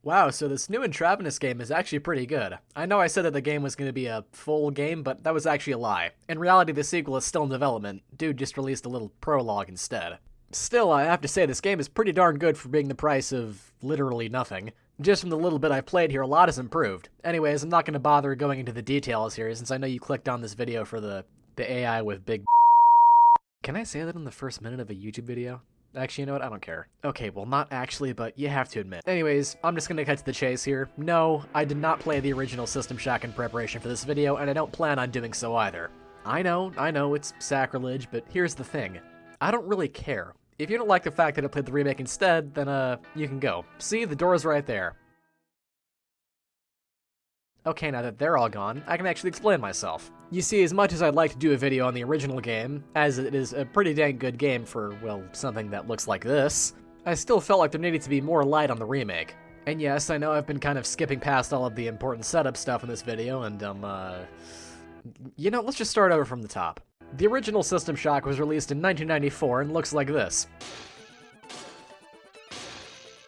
Wow, so this new Intravenous game is actually pretty good. I know I said that the game was going to be a full game, but that was actually a lie. In reality, the sequel is still in development. Dude just released a little prologue instead. Still, I have to say this game is pretty darn good for being the price of literally nothing. Just from the little bit I've played here, a lot has improved. Anyways, I'm not going to bother going into the details here, since I know you clicked on this video for the AI with big. Can I say that in the first minute of a YouTube video? Actually, you know what? I don't care. Okay, well, not actually, but you have to admit. Anyways, I'm just gonna cut to the chase here. No, I did not play the original System Shock in preparation for this video, and I don't plan on doing so either. I know, it's sacrilege, but here's the thing. I don't really care. If you don't like the fact that I played the remake instead, then, you can go. See, the door's right there. Okay, now that they're all gone, I can actually explain myself. You see, as much as I'd like to do a video on the original game, as it is a pretty dang good game for, well, something that looks like this, I still felt like there needed to be more light on the remake. And yes, I know I've been kind of skipping past all of the important setup stuff in this video, and, you know, let's just start over from the top. The original System Shock was released in 1994 and looks like this.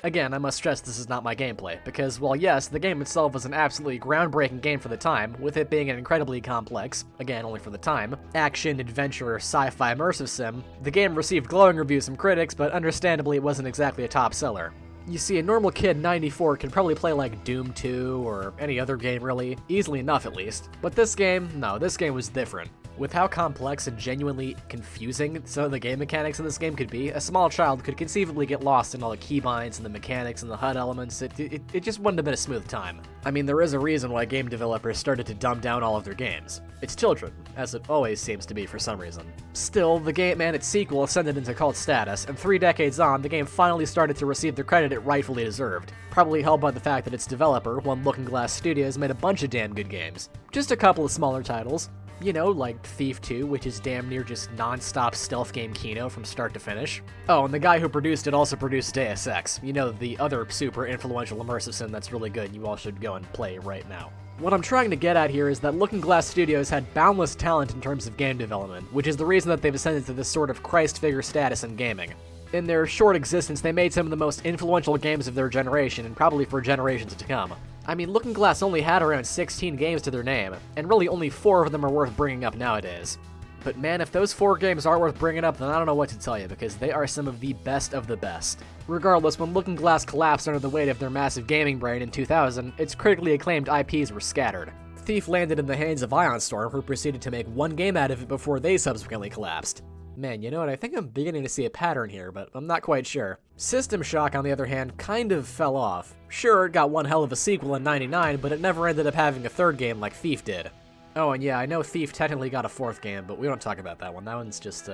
Again, I must stress this is not my gameplay, because while yes, the game itself was an absolutely groundbreaking game for the time, with it being an incredibly complex, again only for the time, action, adventure, sci-fi immersive sim, the game received glowing reviews from critics, but understandably it wasn't exactly a top seller. You see, a normal kid in 94 can probably play like Doom 2, or any other game really, easily enough at least, but this game, no, this game was different. With how complex and genuinely confusing some of the game mechanics in this game could be, a small child could conceivably get lost in all the keybinds and the mechanics and the HUD elements. It just wouldn't have been a smooth time. I mean, there is a reason why game developers started to dumb down all of their games. It's children, as it always seems to be for some reason. Still, the game and its sequel ascended into cult status, and 3 decades on, the game finally started to receive the credit it rightfully deserved. Probably helped by the fact that its developer, Looking Glass Studios, made a bunch of damn good games. Just a couple of smaller titles. You know, like Thief 2, which is damn near just non-stop stealth game Kino from start to finish. Oh, and the guy who produced it also produced Deus Ex. You know, the other super influential immersive sim that's really good and you all should go and play right now. What I'm trying to get at here is that Looking Glass Studios had boundless talent in terms of game development, which is the reason that they've ascended to this sort of Christ figure status in gaming. In their short existence, they made some of the most influential games of their generation, and probably for generations to come. I mean, Looking Glass only had around 16 games to their name, and really only 4 of them are worth bringing up nowadays. But man, if those 4 games aren't worth bringing up, then I don't know what to tell you, because they are some of the best of the best. Regardless, when Looking Glass collapsed under the weight of their massive gaming brain in 2000, its critically acclaimed IPs were scattered. Thief landed in the hands of Ion Storm, who proceeded to make 1 game out of it before they subsequently collapsed. Man, you know what, I think I'm beginning to see a pattern here, but I'm not quite sure. System Shock, on the other hand, kind of fell off. Sure, it got one hell of a sequel in '99, but it never ended up having a 3rd game like Thief did. Oh, and yeah, I know Thief technically got a 4th game, but we don't talk about that one. That one's just,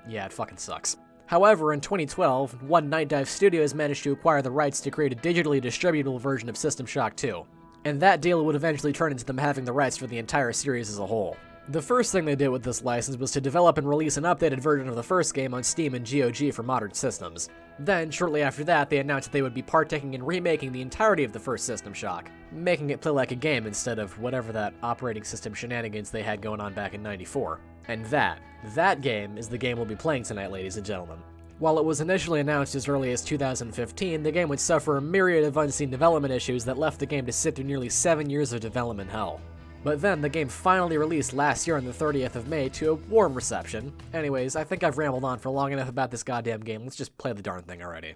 yeah, it fucking sucks. However, in 2012, Night Dive Studios managed to acquire the rights to create a digitally distributable version of System Shock 2. And that deal would eventually turn into them having the rights for the entire series as a whole. The first thing they did with this license was to develop and release an updated version of the first game on Steam and GOG for modern systems. Then, shortly after that, they announced that they would be partaking in remaking the entirety of the first System Shock, making it play like a game instead of whatever that operating system shenanigans they had going on back in '94. And that game is the game we'll be playing tonight, ladies and gentlemen. While it was initially announced as early as 2015, the game would suffer a myriad of unseen development issues that left the game to sit through nearly 7 years of development hell. But then, the game finally released last year on the 30th of May to a warm reception. Anyways, I think I've rambled on for long enough about this goddamn game. Let's just play the darn thing already.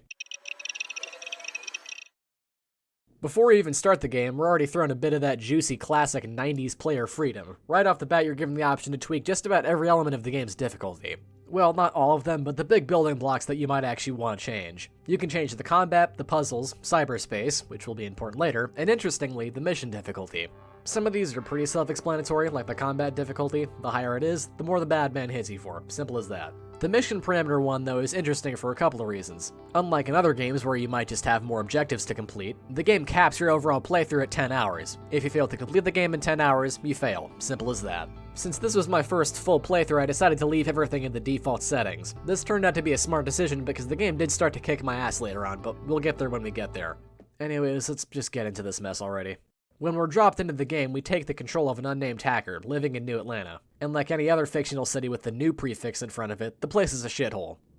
Before we even start the game, we're already throwing a bit of that juicy classic 90s player freedom. Right off the bat, you're given the option to tweak just about every element of the game's difficulty. Well, not all of them, but the big building blocks that you might actually want to change. You can change the combat, the puzzles, cyberspace, which will be important later, and interestingly, the mission difficulty. Some of these are pretty self-explanatory, like the combat difficulty. The higher it is, the more the bad man hits you for. Simple as that. The mission parameter one, though, is interesting for a couple of reasons. Unlike in other games where you might just have more objectives to complete, the game caps your overall playthrough at 10 hours. If you fail to complete the game in 10 hours, you fail. Simple as that. Since this was my first full playthrough, I decided to leave everything in the default settings. This turned out to be a smart decision because the game did start to kick my ass later on, but we'll get there when we get there. Anyways, let's just get into this mess already. When we're dropped into the game, we take the control of an unnamed hacker living in New Atlanta. And like any other fictional city with the new prefix in front of it, the place is a shithole.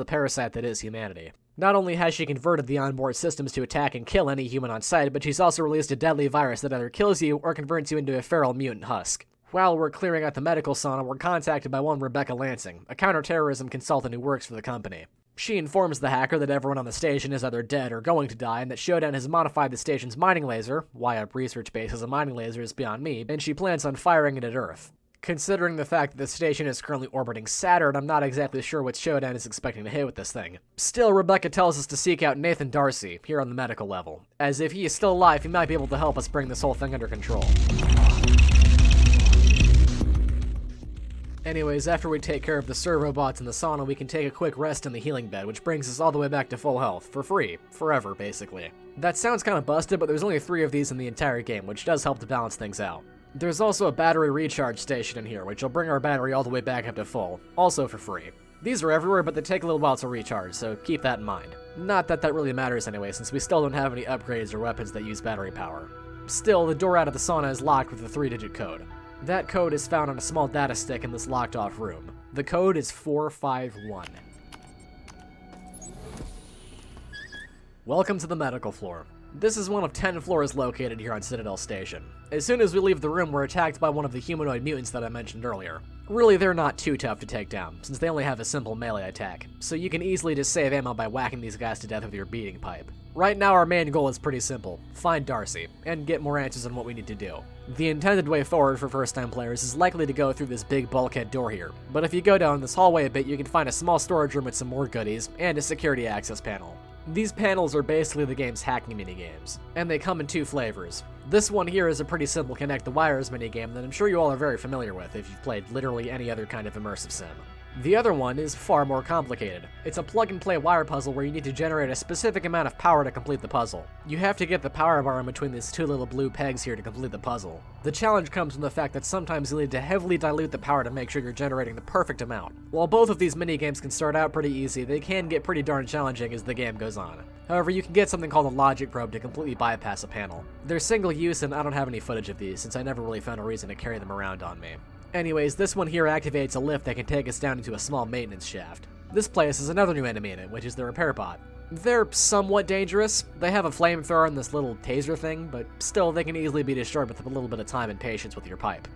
the parasite that is humanity. Not only has she converted the onboard systems to attack and kill any human on sight, but she's also released a deadly virus that either kills you or converts you into a feral mutant husk. While we're clearing out the medical sauna, we're contacted by one Rebecca Lansing, a counterterrorism consultant who works for the company. She informs the hacker that everyone on the station is either dead or going to die, and that 𝘱𝘢𝘬𝘬𝘬 has modified the station's mining laser, why a research base has a mining laser is beyond me, and she plans on firing it at Earth. Considering the fact that the station is currently orbiting Saturn, I'm not exactly sure what 𝘱𝘢𝘬𝘬𝘬 is expecting to hit with this thing. Still, Rebecca tells us to seek out Nathan Darcy, here on the medical level, as if he is still alive, he might be able to help us bring this whole thing under control. Anyways, after we take care of the servobots in the sauna, we can take a quick rest in the healing bed, which brings us all the way back to full health, for free, forever, basically. That sounds kind of busted, but there's only 3 of these in the entire game, which does help to balance things out. There's also a battery recharge station in here, which will bring our battery all the way back up to full, also for free. These are everywhere, but they take a little while to recharge, so keep that in mind. Not that that really matters anyway, since we still don't have any upgrades or weapons that use battery power. Still, the door out of the sauna is locked with a 3-digit code. That code is found on a small data stick in this locked-off room. The code is 451. Welcome to the medical floor. This is one of 10 floors located here on Citadel Station. As soon as we leave the room, we're attacked by one of the humanoid mutants that I mentioned earlier. Really, they're not too tough to take down, since they only have a simple melee attack, so you can easily just save ammo by whacking these guys to death with your beating pipe. Right now, our main goal is pretty simple: find Darcy, and get more answers on what we need to do. The intended way forward for first-time players is likely to go through this big bulkhead door here, but if you go down this hallway a bit, you can find a small storage room with some more goodies, and a security access panel. These panels are basically the game's hacking minigames, and they come in 2 flavors. This one here is a pretty simple connect the wires minigame that I'm sure you all are very familiar with if you've played literally any other kind of immersive sim. The other one is far more complicated. It's a plug-and-play wire puzzle where you need to generate a specific amount of power to complete the puzzle. You have to get the power bar in between these 2 little blue pegs here to complete the puzzle. The challenge comes from the fact that sometimes you'll need to heavily dilute the power to make sure you're generating the perfect amount. While both of these minigames can start out pretty easy, they can get pretty darn challenging as the game goes on. However, you can get something called a logic probe to completely bypass a panel. They're single use, and I don't have any footage of these since I never really found a reason to carry them around on me. Anyways, this one here activates a lift that can take us down into a small maintenance shaft. This place has another new enemy in it, which is the repair bot. They're somewhat dangerous. They have a flamethrower and this little taser thing, but still they can easily be destroyed with a little bit of time and patience with your pipe.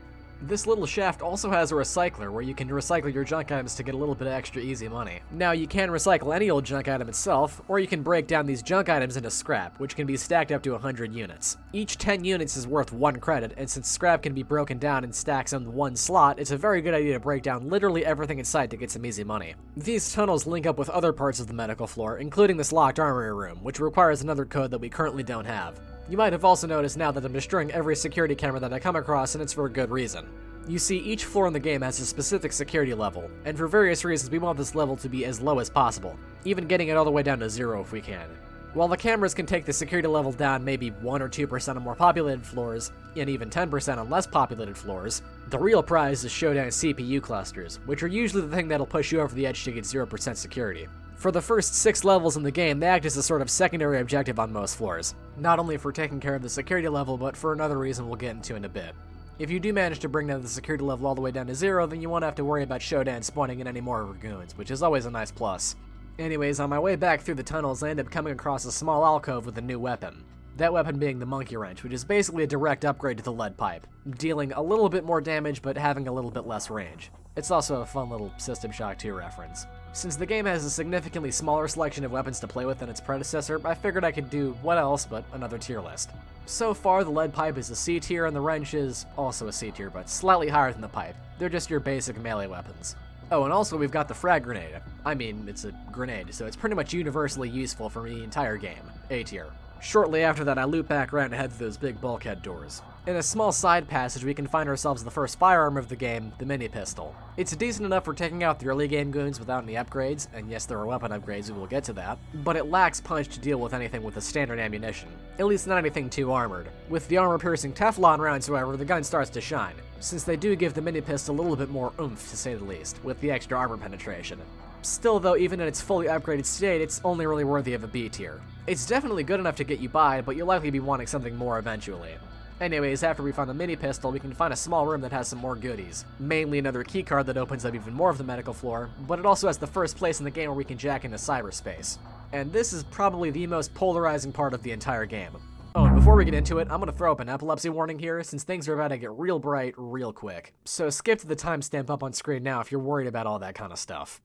This little shaft also has a recycler where you can recycle your junk items to get a little bit of extra easy money. Now, you can recycle any old junk item itself, or you can break down these junk items into scrap, which can be stacked up to 100 units. Each 10 units is worth 1 credit, and since scrap can be broken down in stacks on one slot, it's a very good idea to break down literally everything in sight to get some easy money. These tunnels link up with other parts of the medical floor, including this locked armory room, which requires another code that we currently don't have. You might have also noticed now that I'm destroying every security camera that I come across, and it's for a good reason. You see, each floor in the game has a specific security level, and for various reasons we want this level to be as low as possible, even getting it all the way down to 0 if we can. While the cameras can take the security level down maybe 1 or 2% on more populated floors, and even 10% on less populated floors, the real prize is 𝘱𝘢𝘬𝘬𝘕 CPU clusters, which are usually the thing that'll push you over the edge to get 0% security. For the first 6 levels in the game, they act as a sort of secondary objective on most floors, not only for taking care of the security level, but for another reason we'll get into in a bit. If you do manage to bring down the security level all the way down to 0, then you won't have to worry about 𝘱𝘢𝘬𝘬𝘬 spawning in any more Ragoons, which is always a nice plus. Anyways, on my way back through the tunnels, I end up coming across a small alcove with a new weapon. That weapon being the monkey wrench, which is basically a direct upgrade to the lead pipe, dealing a little bit more damage but having a little bit less range. It's also a fun little System Shock 2 reference. Since the game has a significantly smaller selection of weapons to play with than its predecessor, I figured I could do what else but another tier list. So far, the lead pipe is a C tier and the wrench is also a C tier, but slightly higher than the pipe. They're just your basic melee weapons. Oh, and also we've got the frag grenade. I mean, it's a grenade, so it's pretty much universally useful for the entire game. A tier. Shortly after that, I loop back around and head through those big bulkhead doors. In a small side passage, we can find ourselves the first firearm of the game, the mini pistol. It's decent enough for taking out the early game goons without any upgrades, and yes, there are weapon upgrades, we will get to that, but it lacks punch to deal with anything with the standard ammunition, at least not anything too armored. With the armor-piercing Teflon rounds, however, the gun starts to shine, since they do give the mini pistol a little bit more oomph, to say the least, with the extra armor penetration. Still though, even in its fully upgraded state, it's only really worthy of a B tier. It's definitely good enough to get you by, but you'll likely be wanting something more eventually. Anyways, after we find the mini pistol, we can find a small room that has some more goodies. Mainly another keycard that opens up even more of the medical floor, but it also has the first place in the game where we can jack into cyberspace. And this is probably the most polarizing part of the entire game. Oh, and before we get into it, I'm gonna throw up an epilepsy warning here, since things are about to get real bright real quick. So skip to the timestamp up on screen now if you're worried about all that kind of stuff.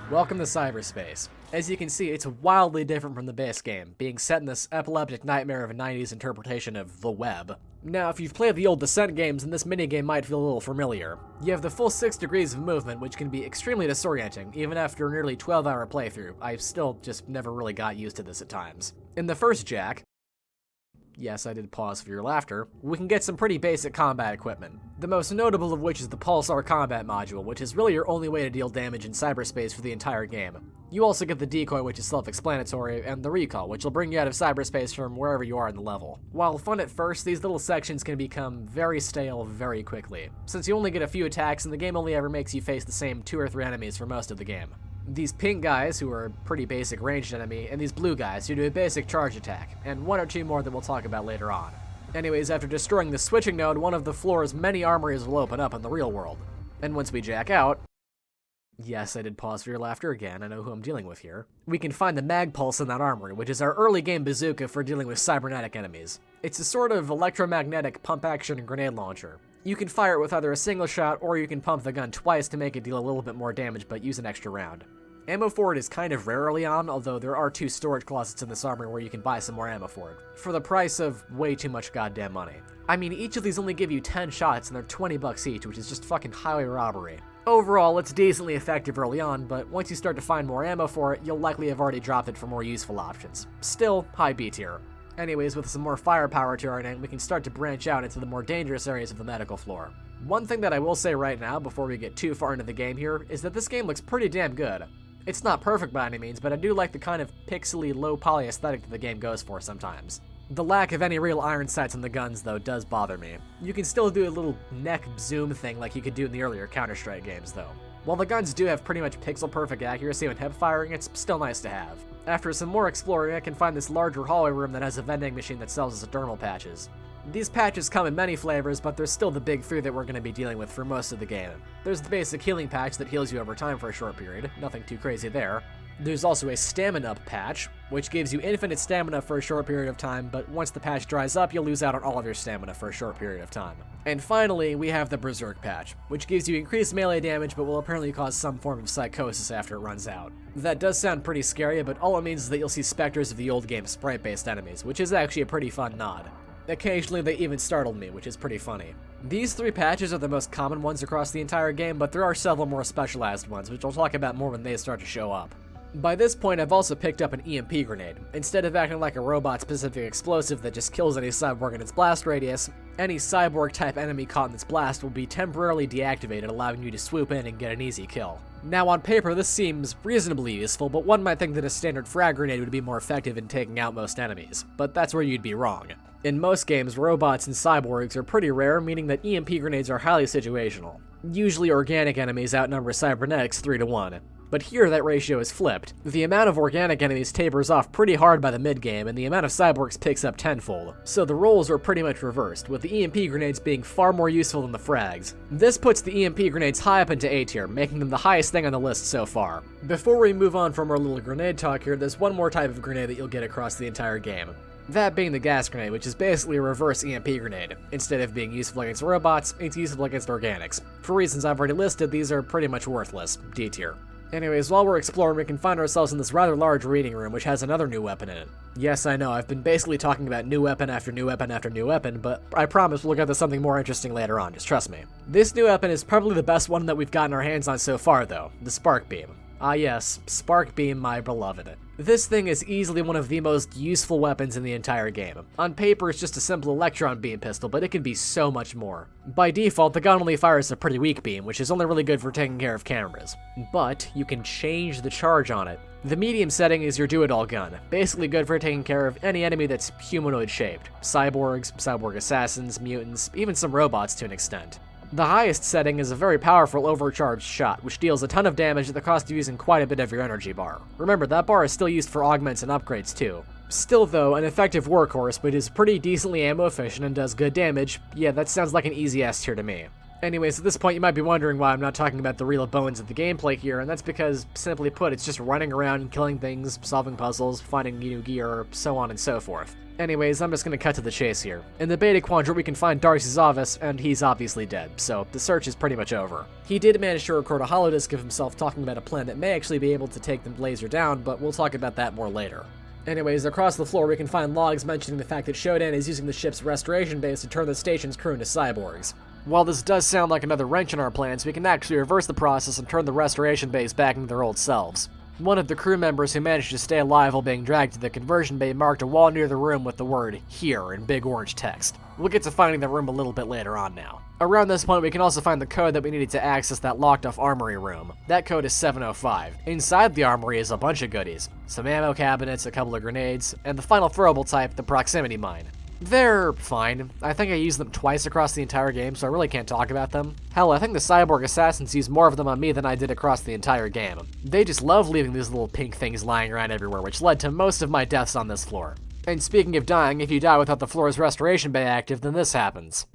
Welcome to cyberspace. As you can see, it's wildly different from the base game, being set in this epileptic nightmare of a 90s interpretation of the web. Now, if you've played the old Descent games, then this minigame might feel a little familiar. You have the full 6 degrees of movement, which can be extremely disorienting, even after a nearly 12-hour playthrough. I still just never really got used to this at times. In the first jack, yes, I did pause for your laughter, we can get some pretty basic combat equipment. The most notable of which is the Pulsar combat module, which is really your only way to deal damage in cyberspace for the entire game. You also get the decoy, which is self-explanatory, and the recall, which will bring you out of cyberspace from wherever you are in the level. While fun at first, these little sections can become very stale very quickly, since you only get a few attacks and the game only ever makes you face the same 2 or 3 enemies for most of the game. These pink guys, who are a pretty basic ranged enemy, and these blue guys, who do a basic charge attack, and 1 or 2 more that we'll talk about later on. Anyways, after destroying the switching node, one of the floor's many armories will open up in the real world. And once we jack out, yes, I did pause for your laughter again, I know who I'm dealing with here, we can find the mag pulse in that armory, which is our early game bazooka for dealing with cybernetic enemies. It's a sort of electromagnetic pump-action grenade launcher. You can fire it with either a single shot, or you can pump the gun twice to make it deal a little bit more damage, but use an extra round. Ammo for it is kind of rare early on, although there are 2 storage closets in this armory where you can buy some more ammo for it, for the price of way too much goddamn money. I mean, each of these only give you 10 shots and they're 20 bucks each, which is just fucking highway robbery. Overall, it's decently effective early on, but once you start to find more ammo for it, you'll likely have already dropped it for more useful options. Still, high B tier. Anyways, with some more firepower to our name, we can start to branch out into the more dangerous areas of the medical floor. One thing that I will say right now, before we get too far into the game here, is that this game looks pretty damn good. It's not perfect by any means, but I do like the kind of pixely, low-poly aesthetic that the game goes for sometimes. The lack of any real iron sights on the guns, though, does bother me. You can still do a little neck zoom thing like you could do in the earlier Counter-Strike games, though. While the guns do have pretty much pixel-perfect accuracy when hip firing, it's still nice to have. After some more exploring, I can find this larger hallway room that has a vending machine that sells us dermal patches. These patches come in many flavors, but they're still the big 3 that we're going to be dealing with for most of the game. There's the basic healing patch that heals you over time for a short period, nothing too crazy there. There's also a stamina up patch, which gives you infinite stamina for a short period of time, but once the patch dries up, you'll lose out on all of your stamina for a short period of time. And finally, we have the Berserk patch, which gives you increased melee damage but will apparently cause some form of psychosis after it runs out. That does sound pretty scary, but all it means is that you'll see specters of the old game sprite-based enemies, which is actually a pretty fun nod. Occasionally they even startled me, which is pretty funny. These 3 patches are the most common ones across the entire game, but there are several more specialized ones, which I'll talk about more when they start to show up. By this point, I've also picked up an EMP grenade. Instead of acting like a robot-specific explosive that just kills any cyborg in its blast radius, any cyborg-type enemy caught in its blast will be temporarily deactivated, allowing you to swoop in and get an easy kill. Now, on paper, this seems reasonably useful, but one might think that a standard frag grenade would be more effective in taking out most enemies, but that's where you'd be wrong. In most games, robots and cyborgs are pretty rare, meaning that EMP grenades are highly situational. Usually organic enemies outnumber cybernetics 3 to 1. But here that ratio is flipped. The amount of organic enemies tapers off pretty hard by the mid-game, and the amount of cyborgs picks up tenfold. So the roles are pretty much reversed, with the EMP grenades being far more useful than the frags. This puts the EMP grenades high up into A tier, making them the highest thing on the list so far. Before we move on from our little grenade talk here, there's one more type of grenade that you'll get across the entire game. That being the gas grenade, which is basically a reverse EMP grenade. Instead of being useful against robots, it's useful against organics. For reasons I've already listed, these are pretty much worthless, D tier. Anyways, while we're exploring, we can find ourselves in this rather large reading room, which has another new weapon in it. Yes, I know, I've been basically talking about new weapon after new weapon after new weapon, but I promise we'll get to something more interesting later on, just trust me. This new weapon is probably the best one that we've gotten our hands on so far, though, the Spark Beam. Ah yes, Spark Beam, my beloved. This thing is easily one of the most useful weapons in the entire game. On paper, it's just a simple electron beam pistol, but it can be so much more. By default, the gun only fires a pretty weak beam, which is only really good for taking care of cameras. But you can change the charge on it. The medium setting is your do-it-all gun, basically good for taking care of any enemy that's humanoid-shaped. Cyborgs, cyborg assassins, mutants, even some robots to an extent. The highest setting is a very powerful overcharged shot, which deals a ton of damage at the cost of using quite a bit of your energy bar. Remember, that bar is still used for augments and upgrades too. Still though, an effective workhorse, but is pretty decently ammo efficient and does good damage. Yeah, that sounds like an easy S tier to me. Anyways, at this point you might be wondering why I'm not talking about the real bones of the gameplay here, and that's because, simply put, it's just running around and killing things, solving puzzles, finding new gear, so on and so forth. Anyways, I'm just gonna cut to the chase here. In the beta quadrant, we can find Darcy's office, and he's obviously dead, so the search is pretty much over. He did manage to record a holodisc of himself talking about a plan that may actually be able to take the laser down, but we'll talk about that more later. Anyways, across the floor we can find logs mentioning the fact that 𝘱𝘢𝘕 is using the ship's restoration base to turn the station's crew into cyborgs. While this does sound like another wrench in our plans, we can actually reverse the process and turn the restoration base back into their old selves. One of the crew members who managed to stay alive while being dragged to the conversion bay marked a wall near the room with the word "Here" in big orange text. We'll get to finding the room a little bit later on now. Around this point we can also find the code that we needed to access that locked off armory room. That code is 705. Inside the armory is a bunch of goodies. Some ammo cabinets, a couple of grenades, and the final throwable type, the proximity mine. They're fine. I think I used them twice across the entire game, so I really can't talk about them. Hell, I think the cyborg assassins used more of them on me than I did across the entire game. They just love leaving these little pink things lying around everywhere, which led to most of my deaths on this floor. And speaking of dying, if you die without the floor's restoration bay active, then this happens.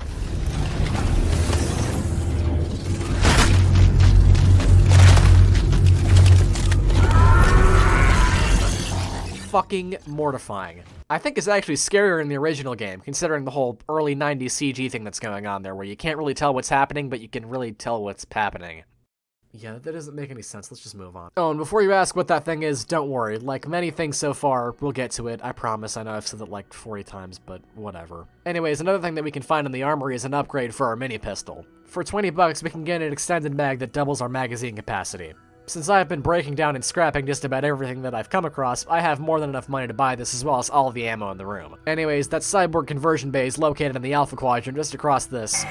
Fucking mortifying. I think it's actually scarier in the original game, considering the whole early 90s CG thing that's going on there, where you can't really tell what's happening, but you can really tell what's happening. Yeah, that doesn't make any sense. Let's just move on. Oh, and before you ask what that thing is, don't worry. Like many things so far, we'll get to it. I promise. I know I've said it like 40 times, but whatever. Anyways, another thing that we can find in the armory is an upgrade for our mini pistol. For 20 bucks, we can get an extended mag that doubles our magazine capacity. Since I've been breaking down and scrapping just about everything that I've come across, I have more than enough money to buy this as well as all of the ammo in the room. Anyways, that cyborg conversion bay is located in the Alpha Quadrant just across this.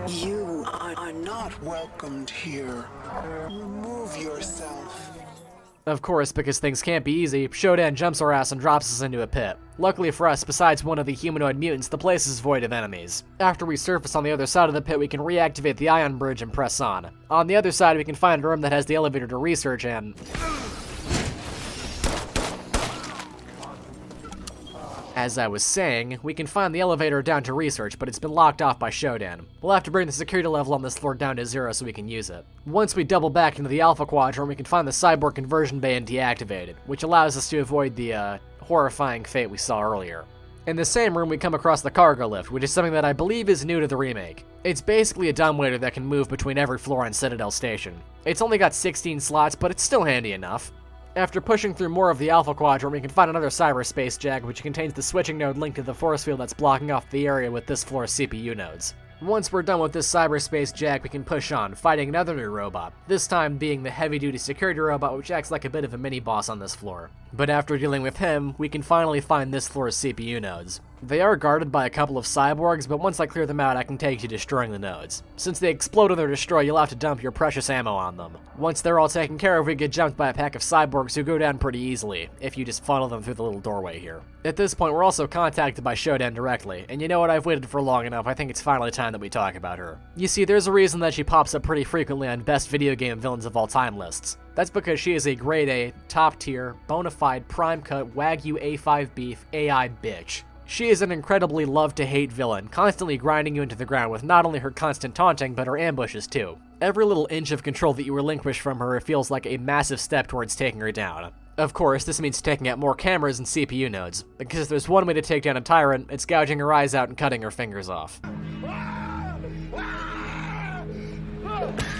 You are not welcomed here. Remove yourself. Of course, because things can't be easy, 𝘱𝘢𝘕 jumps our ass and drops us into a pit. Luckily for us, besides one of the humanoid mutants, the place is void of enemies. After we surface on the other side of the pit, we can reactivate the ion bridge and press on. On the other side, we can find a room that has the elevator to research and... As I was saying, we can find the elevator down to research, but it's been locked off by 𝘱𝘢𝘕. We'll have to bring the security level on this floor down to 0 so we can use it. Once we double back into the Alpha Quadrant, we can find the cyborg conversion bay and deactivate it, which allows us to avoid the horrifying fate we saw earlier. In the same room, we come across the cargo lift, which is something that I believe is new to the remake. It's basically a dumbwaiter that can move between every floor on Citadel Station. It's only got 16 slots, but it's still handy enough. After pushing through more of the Alpha Quadrant, we can find another cyberspace jag, which contains the switching node linked to the force field that's blocking off the area with this floor's CPU nodes. Once we're done with this cyberspace jag, we can push on, fighting another new robot, this time being the heavy-duty security robot, which acts like a bit of a mini-boss on this floor. But after dealing with him, we can finally find this floor's CPU nodes. They are guarded by a couple of cyborgs, but once I clear them out, I can take to destroying the nodes. Since they explode or they're destroyed, you'll have to dump your precious ammo on them. Once they're all taken care of, we get jumped by a pack of cyborgs who go down pretty easily, if you just funnel them through the little doorway here. At this point, we're also contacted by 𝘱𝘢𝘕 directly, and you know what, I've waited for long enough, I think it's finally time that we talk about her. You see, there's a reason that she pops up pretty frequently on best video game villains of all time lists. That's because she is a grade A, top tier, bona fide, prime cut, Wagyu A5 beef, AI bitch. She is an incredibly love-to-hate villain, constantly grinding you into the ground with not only her constant taunting, but her ambushes too. Every little inch of control that you relinquish from her feels like a massive step towards taking her down. Of course, this means taking out more cameras and CPU nodes, because if there's one way to take down a tyrant, it's gouging her eyes out and cutting her fingers off.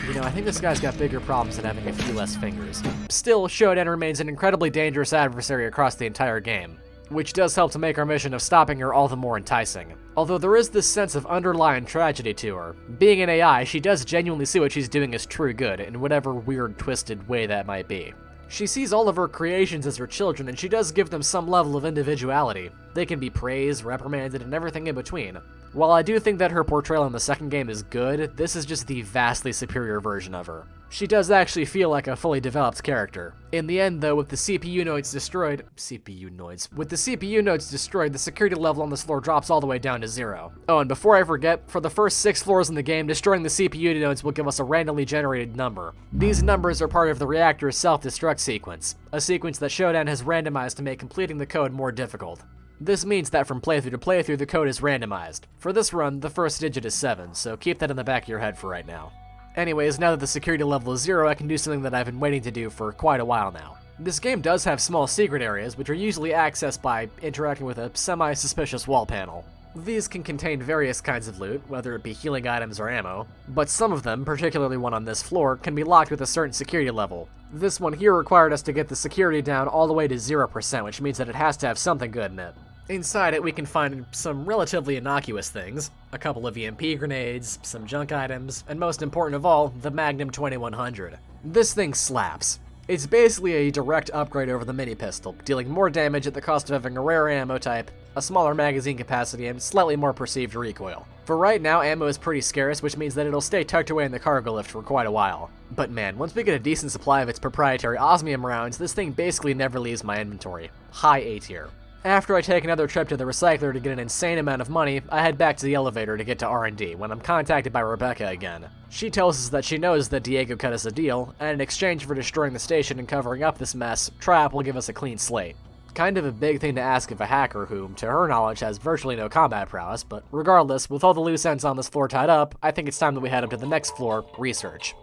You know, I think this guy's got bigger problems than having a few less fingers. Still, 𝘱𝘢𝘕 remains an incredibly dangerous adversary across the entire game, which does help to make our mission of stopping her all the more enticing. Although there is this sense of underlying tragedy to her. Being an AI, she does genuinely see what she's doing as true good, in whatever weird, twisted way that might be. She sees all of her creations as her children, and she does give them some level of individuality. They can be praised, reprimanded, and everything in between. While I do think that her portrayal in the second game is good, this is just the vastly superior version of her. She does actually feel like a fully developed character. In the end, though, with the CPU nodes destroyed, the security level on this floor drops all the way down to 0. Oh, and before I forget, for the first 6 floors in the game, destroying the CPU nodes will give us a randomly generated number. These numbers are part of the reactor's self-destruct sequence, a sequence that 𝘱𝘢𝘕 has randomized to make completing the code more difficult. This means that from playthrough to playthrough, the code is randomized. For this run, the first digit is 7, so keep that in the back of your head for right now. Anyways, now that the security level is 0, I can do something that I've been waiting to do for quite a while now. This game does have small secret areas, which are usually accessed by interacting with a semi-suspicious wall panel. These can contain various kinds of loot, whether it be healing items or ammo, but some of them, particularly one on this floor, can be locked with a certain security level. This one here required us to get the security down all the way to 0%, which means that it has to have something good in it. Inside it, we can find some relatively innocuous things, a couple of EMP grenades, some junk items, and most important of all, the Magnum 2100. This thing slaps. It's basically a direct upgrade over the mini pistol, dealing more damage at the cost of having a rare ammo type, a smaller magazine capacity, and slightly more perceived recoil. For right now, ammo is pretty scarce, which means that it'll stay tucked away in the cargo lift for quite a while. But man, once we get a decent supply of its proprietary osmium rounds, this thing basically never leaves my inventory. High A tier. After I take another trip to the recycler to get an insane amount of money, I head back to the elevator to get to R&D when I'm contacted by Rebecca again. She tells us that she knows that Diego cut us a deal, and in exchange for destroying the station and covering up this mess, Trap will give us a clean slate. Kind of a big thing to ask of a hacker who, to her knowledge, has virtually no combat prowess, but regardless, with all the loose ends on this floor tied up, I think it's time that we head up to the next floor, Research.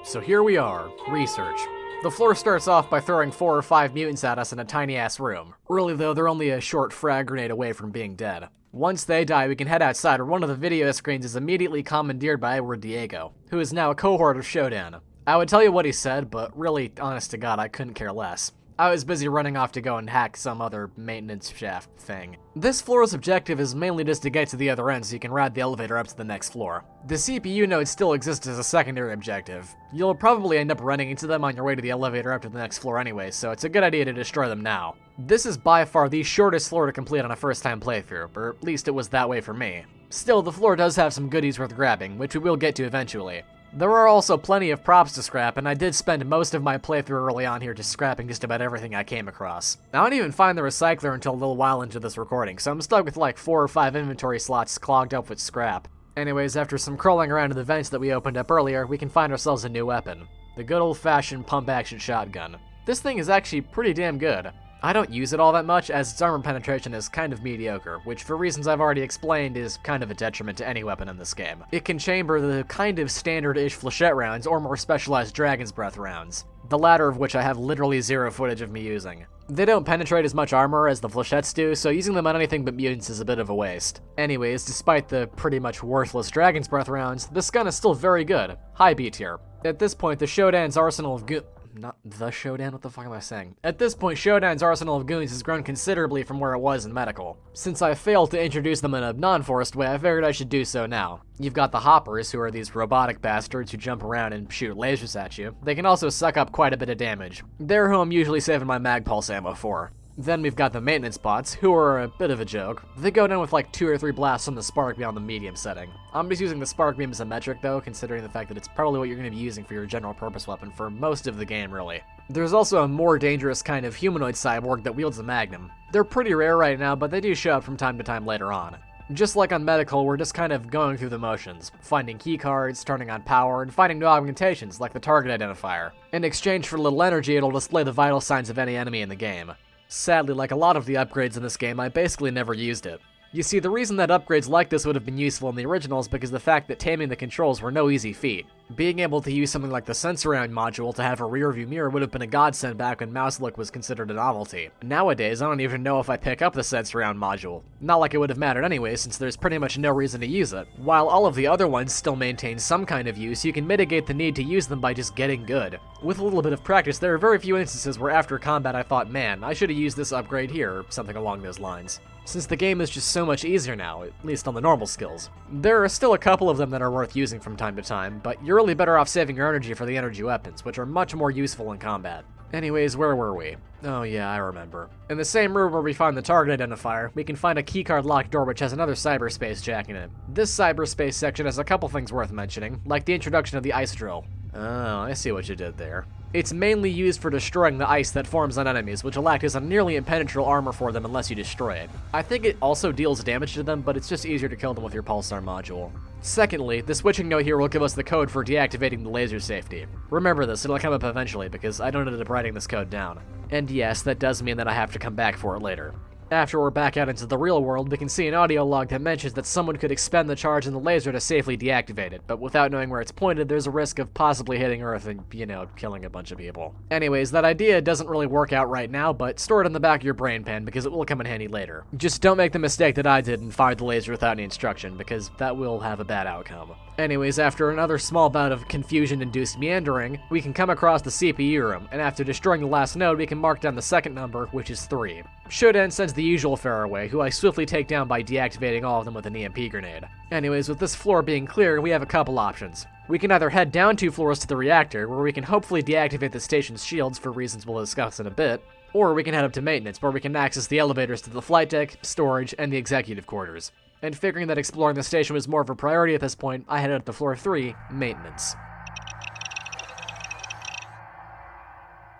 So here we are, Research. The floor starts off by throwing 4 or 5 mutants at us in a tiny-ass room. Really though, they're only a short frag grenade away from being dead. Once they die, we can head outside where one of the video screens is immediately commandeered by 𝘠𝘢𝘢𝘠𝑒𝑔𝑜, who is now a cohort of 𝘱𝘢𝘕. I would tell you what he said, but really, honest to God, I couldn't care less. I was busy running off to go and hack some other maintenance shaft thing. This floor's objective is mainly just to get to the other end so you can ride the elevator up to the next floor. The CPU nodes still exist as a secondary objective. You'll probably end up running into them on your way to the elevator up to the next floor anyway, so it's a good idea to destroy them now. This is by far the shortest floor to complete on a first-time playthrough, or at least it was that way for me. Still, the floor does have some goodies worth grabbing, which we will get to eventually. There are also plenty of props to scrap, and I did spend most of my playthrough early on here just scrapping just about everything I came across. I don't even find the recycler until a little while into this recording, so I'm stuck with like 4 or 5 inventory slots clogged up with scrap. Anyways, after some crawling around in the vents that we opened up earlier, we can find ourselves a new weapon. The good old-fashioned pump-action shotgun. This thing is actually pretty damn good. I don't use it all that much, as its armor penetration is kind of mediocre, which for reasons I've already explained is kind of a detriment to any weapon in this game. It can chamber the kind of standard-ish 𝘓𝘢𝘓 rounds or more specialized Dragon's Breath rounds, the latter of which I have literally zero footage of me using. They don't penetrate as much armor as the 𝘓𝘓𝘓s do, so using them on anything but mutants is a bit of a waste. Anyways, despite the pretty much worthless Dragon's Breath rounds, this gun is still very good. High B tier. At this point, the 𝘱𝘢𝘗's arsenal of not the 𝘱𝘢𝘗, what the fuck am I saying? At this point, 𝘱𝘢𝘗's arsenal of goons has grown considerably from where it was in medical. Since I failed to introduce them in a non-forced way, I figured I should do so now. You've got the hoppers, who are these robotic bastards who jump around and shoot lasers at you. They can also suck up quite a bit of damage. They're who I'm usually saving my mag pulse ammo for. Then we've got the maintenance bots, who are a bit of a joke. They go down with like 2 or 3 blasts from the spark beam on the medium setting. I'm just using the spark beam as a metric though, considering the fact that it's probably what you're going to be using for your general purpose weapon for most of the game, really. There's also a more dangerous kind of humanoid cyborg that wields a magnum. They're pretty rare right now, but they do show up from time to time later on. Just like on medical, we're just kind of going through the motions, finding key cards, turning on power, and finding new augmentations like the target identifier. In exchange for a little energy, it'll display the vital signs of any enemy in the game. Sadly, like a lot of the upgrades in this game, I basically never used it. You see, the reason that upgrades like this would have been useful in the original is because of the fact that taming the controls were no easy feat. Being able to use something like the sense-around module to have a rear-view mirror would have been a godsend back when mouse look was considered a novelty. Nowadays, I don't even know if I pick up the sense-around module. Not like it would have mattered anyway, since there's pretty much no reason to use it. While all of the other ones still maintain some kind of use, you can mitigate the need to use them by just getting good. With a little bit of practice, there are very few instances where after combat I thought, man, I should have used this upgrade here, or something along those lines. Since the game is just so much easier now, at least on the normal skills. There are still a couple of them that are worth using from time to time, but you're really better off saving your energy for the energy weapons, which are much more useful in combat. Anyways, where were we? Oh yeah, I remember. In the same room where we find the target identifier, we can find a keycard locked door which has another cyberspace jack in it. This cyberspace section has a couple things worth mentioning, like the introduction of the ice drill. Oh, I see what you did there. It's mainly used for destroying the ice that forms on enemies, which will act as a nearly impenetrable armor for them unless you destroy it. I think it also deals damage to them, but it's just easier to kill them with your pulsar module. Secondly, the switching note here will give us the code for deactivating the laser safety. Remember this, it'll come up eventually, because I don't ended up writing this code down. And yes, that does mean that I have to come back for it later. After we're back out into the real world, we can see an audio log that mentions that someone could expend the charge in the laser to safely deactivate it, but without knowing where it's pointed, there's a risk of possibly hitting Earth and, you know, killing a bunch of people. Anyways, that idea doesn't really work out right now, but store it in the back of your brain pan because it will come in handy later. Just don't make the mistake that I did and fire the laser without any instruction, because that will have a bad outcome. Anyways, after another small bout of confusion-induced meandering, we can come across the CPU room, and after destroying the last node, we can mark down the second number, which is 3. 𝘱𝘢𝘗 sends the usual fare away, who I swiftly take down by deactivating all of them with an EMP grenade. Anyways, with this floor being clear, we have a couple options. We can either head down 2 floors to the reactor, where we can hopefully deactivate the station's shields for reasons we'll discuss in a bit, or we can head up to maintenance, where we can access the elevators to the flight deck, storage, and the executive quarters. And figuring that exploring the station was more of a priority at this point, I headed up to floor 3, maintenance.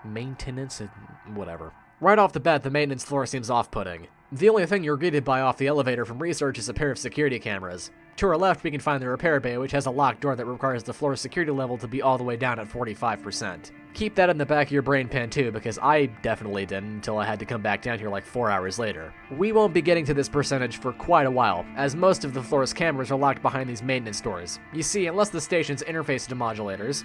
Maintenance and whatever. Right off the bat, the maintenance floor seems off-putting. The only thing you're greeted by off the elevator from research is a pair of security cameras. To our left, we can find the repair bay, which has a locked door that requires the floor's security level to be all the way down at 45%. Keep that in the back of your brain pan too, because I definitely didn't until I had to come back down here like 4 hours later. We won't be getting to this percentage for quite a while, as most of the floor's cameras are locked behind these maintenance doors. You see, unless the station's interface to modulators,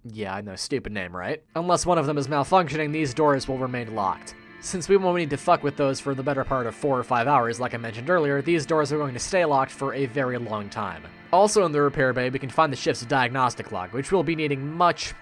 yeah, I know, stupid name, right? Unless one of them is malfunctioning, these doors will remain locked. Since we won't need to fuck with those for the better part of 4 or 5 hours, like I mentioned earlier, these doors are going to stay locked for a very long time. Also in the repair bay, we can find the ship's diagnostic log, which we'll be needing much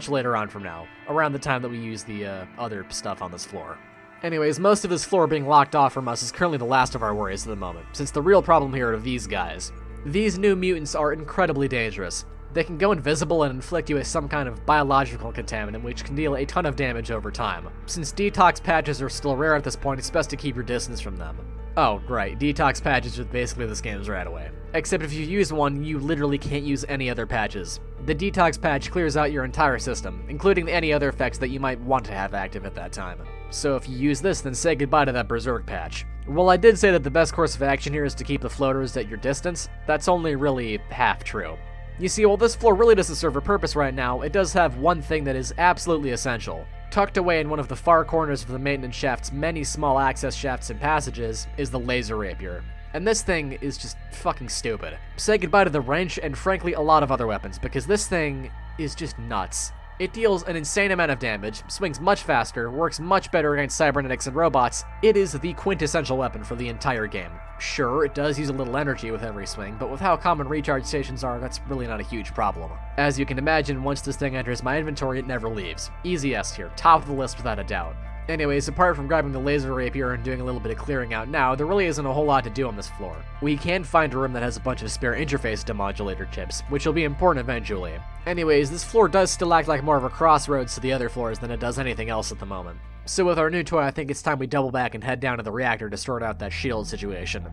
later on from now, around the time that we use the other stuff on this floor. Anyways, most of this floor being locked off from us is currently the last of our worries at the moment, since the real problem here are these guys. These new mutants are incredibly dangerous. They can go invisible and inflict you with some kind of biological contaminant which can deal a ton of damage over time. Since detox patches are still rare at this point, it's best to keep your distance from them. Oh, right, detox patches are basically this game's right away. Except if you use one, you literally can't use any other patches. The detox patch clears out your entire system, including any other effects that you might want to have active at that time. So if you use this, then say goodbye to that berserk patch. While I did say that the best course of action here is to keep the floaters at your distance, that's only really half true. You see, while this floor really doesn't serve a purpose right now, it does have one thing that is absolutely essential. Tucked away in one of the far corners of the maintenance shaft's many small access shafts and passages is the laser rapier. And this thing is just fucking stupid. Say goodbye to the wrench and frankly a lot of other weapons, because this thing is just nuts. It deals an insane amount of damage, swings much faster, works much better against cybernetics and robots. It is the quintessential weapon for the entire game. Sure, it does use a little energy with every swing, but with how common recharge stations are, that's really not a huge problem. As you can imagine, once this thing enters my inventory, it never leaves. Easy S tier, top of the list without a doubt. Anyways, apart from grabbing the laser rapier and doing a little bit of clearing out now, there really isn't a whole lot to do on this floor. We can find a room that has a bunch of spare interface demodulator chips, which will be important eventually. Anyways, this floor does still act like more of a crossroads to the other floors than it does anything else at the moment. So with our new toy, I think it's time we double back and head down to the reactor to sort out that shield situation.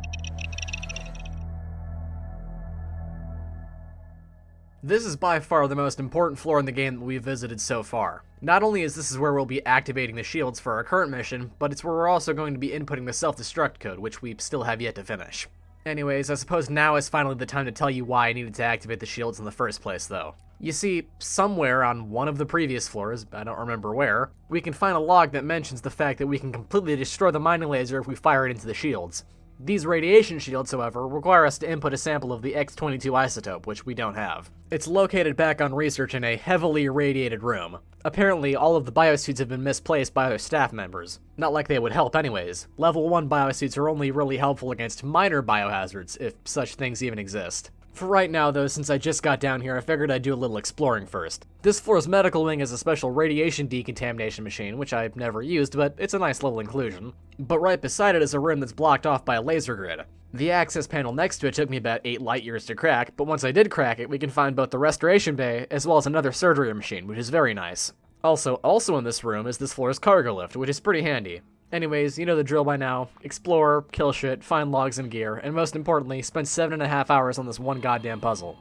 This is by far the most important floor in the game that we've visited so far. Not only is this where we'll be activating the shields for our current mission, but it's where we're also going to be inputting the self-destruct code, which we still have yet to finish. Anyways, I suppose now is finally the time to tell you why I needed to activate the shields in the first place, though. You see, somewhere on one of the previous floors, I don't remember where, we can find a log that mentions the fact that we can completely destroy the mining laser if we fire it into the shields. These radiation shields, however, require us to input a sample of the 𝘮𝑥22 isotope, which we don't have. It's located back on research in a heavily irradiated room. Apparently, all of the biosuits have been misplaced by other staff members. Not like they would help anyways. Level 1 biosuits are only really helpful against minor biohazards, if such things even exist. For right now though, since I just got down here, I figured I'd do a little exploring first. This floor's medical wing has a special radiation decontamination machine, which I've never used, but it's a nice little inclusion. But right beside it is a room that's blocked off by a laser grid. The access panel next to it took me about 8 light years to crack, but once I did crack it, we can find both the restoration bay as well as another surgery machine, which is very nice. Also in this room is this floor's cargo lift, which is pretty handy. Anyways, you know the drill by now. Explore, kill shit, find logs and gear, and most importantly, spend 7.5 hours on this one goddamn puzzle.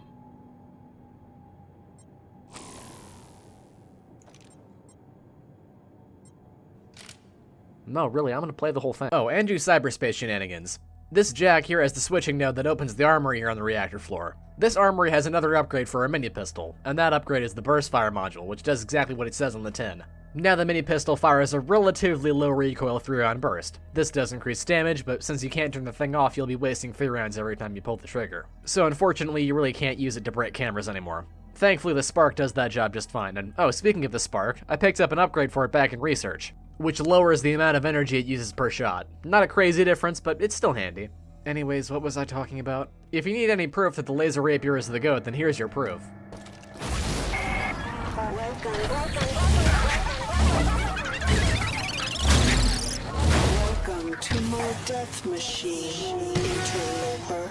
No, really, I'm gonna play the whole thing. Oh, and do cyberspace shenanigans. This jack here has the switching node that opens the armory here on the reactor floor. This armory has another upgrade for a mini pistol, and that upgrade is the burst fire module, which does exactly what it says on the tin. Now the mini pistol fires a relatively low recoil 3-round burst. This does increase damage, but since you can't turn the thing off, you'll be wasting 3 rounds every time you pull the trigger. So unfortunately, you really can't use it to break cameras anymore. Thankfully, the spark does that job just fine, and oh, speaking of the spark, I picked up an upgrade for it back in research, which lowers the amount of energy it uses per shot. Not a crazy difference, but it's still handy. Anyways, what was I talking about? If you need any proof that the laser rapier is the GOAT, then here's your proof. Welcome to my death machine, interloper.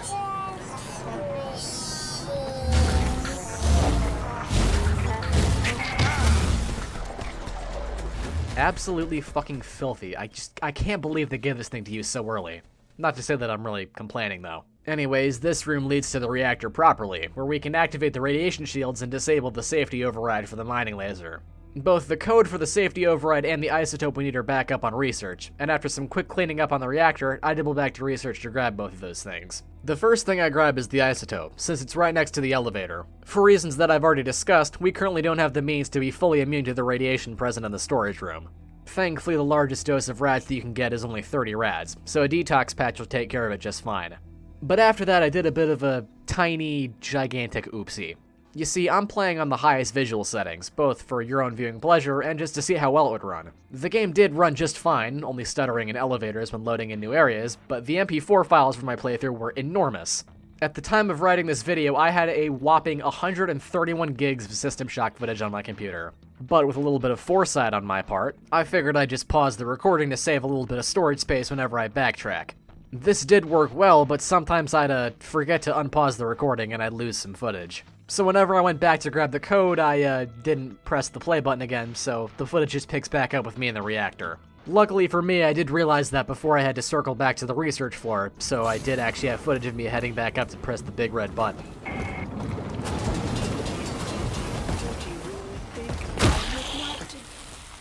Absolutely fucking filthy. I can't believe they gave this thing to you so early. Not to say that I'm really complaining, though. Anyways, this room leads to the reactor properly, where we can activate the radiation shields and disable the safety override for the mining laser. Both the code for the safety override and the isotope we need are back up on research, and after some quick cleaning up on the reactor, I double back to research to grab both of those things. The first thing I grab is the isotope, since it's right next to the elevator. For reasons that I've already discussed, we currently don't have the means to be fully immune to the radiation present in the storage room. Thankfully, the largest dose of rads that you can get is only 30 rads, so a detox patch will take care of it just fine. But after that, I did a bit of a tiny, gigantic oopsie. You see, I'm playing on the highest visual settings, both for your own viewing pleasure and just to see how well it would run. The game did run just fine, only stuttering in elevators when loading in new areas, but the MP4 files for my playthrough were enormous. At the time of writing this video, I had a whopping 131 gigs of System Shock footage on my computer. But with a little bit of foresight on my part, I figured I'd just pause the recording to save a little bit of storage space whenever I backtrack. This did work well, but sometimes I'd forget to unpause the recording and I'd lose some footage. So whenever I went back to grab the code, I didn't press the play button again, so the footage just picks back up with me in the reactor. Luckily for me, I did realize that before I had to circle back to the research floor, so I did actually have footage of me heading back up to press the big red button.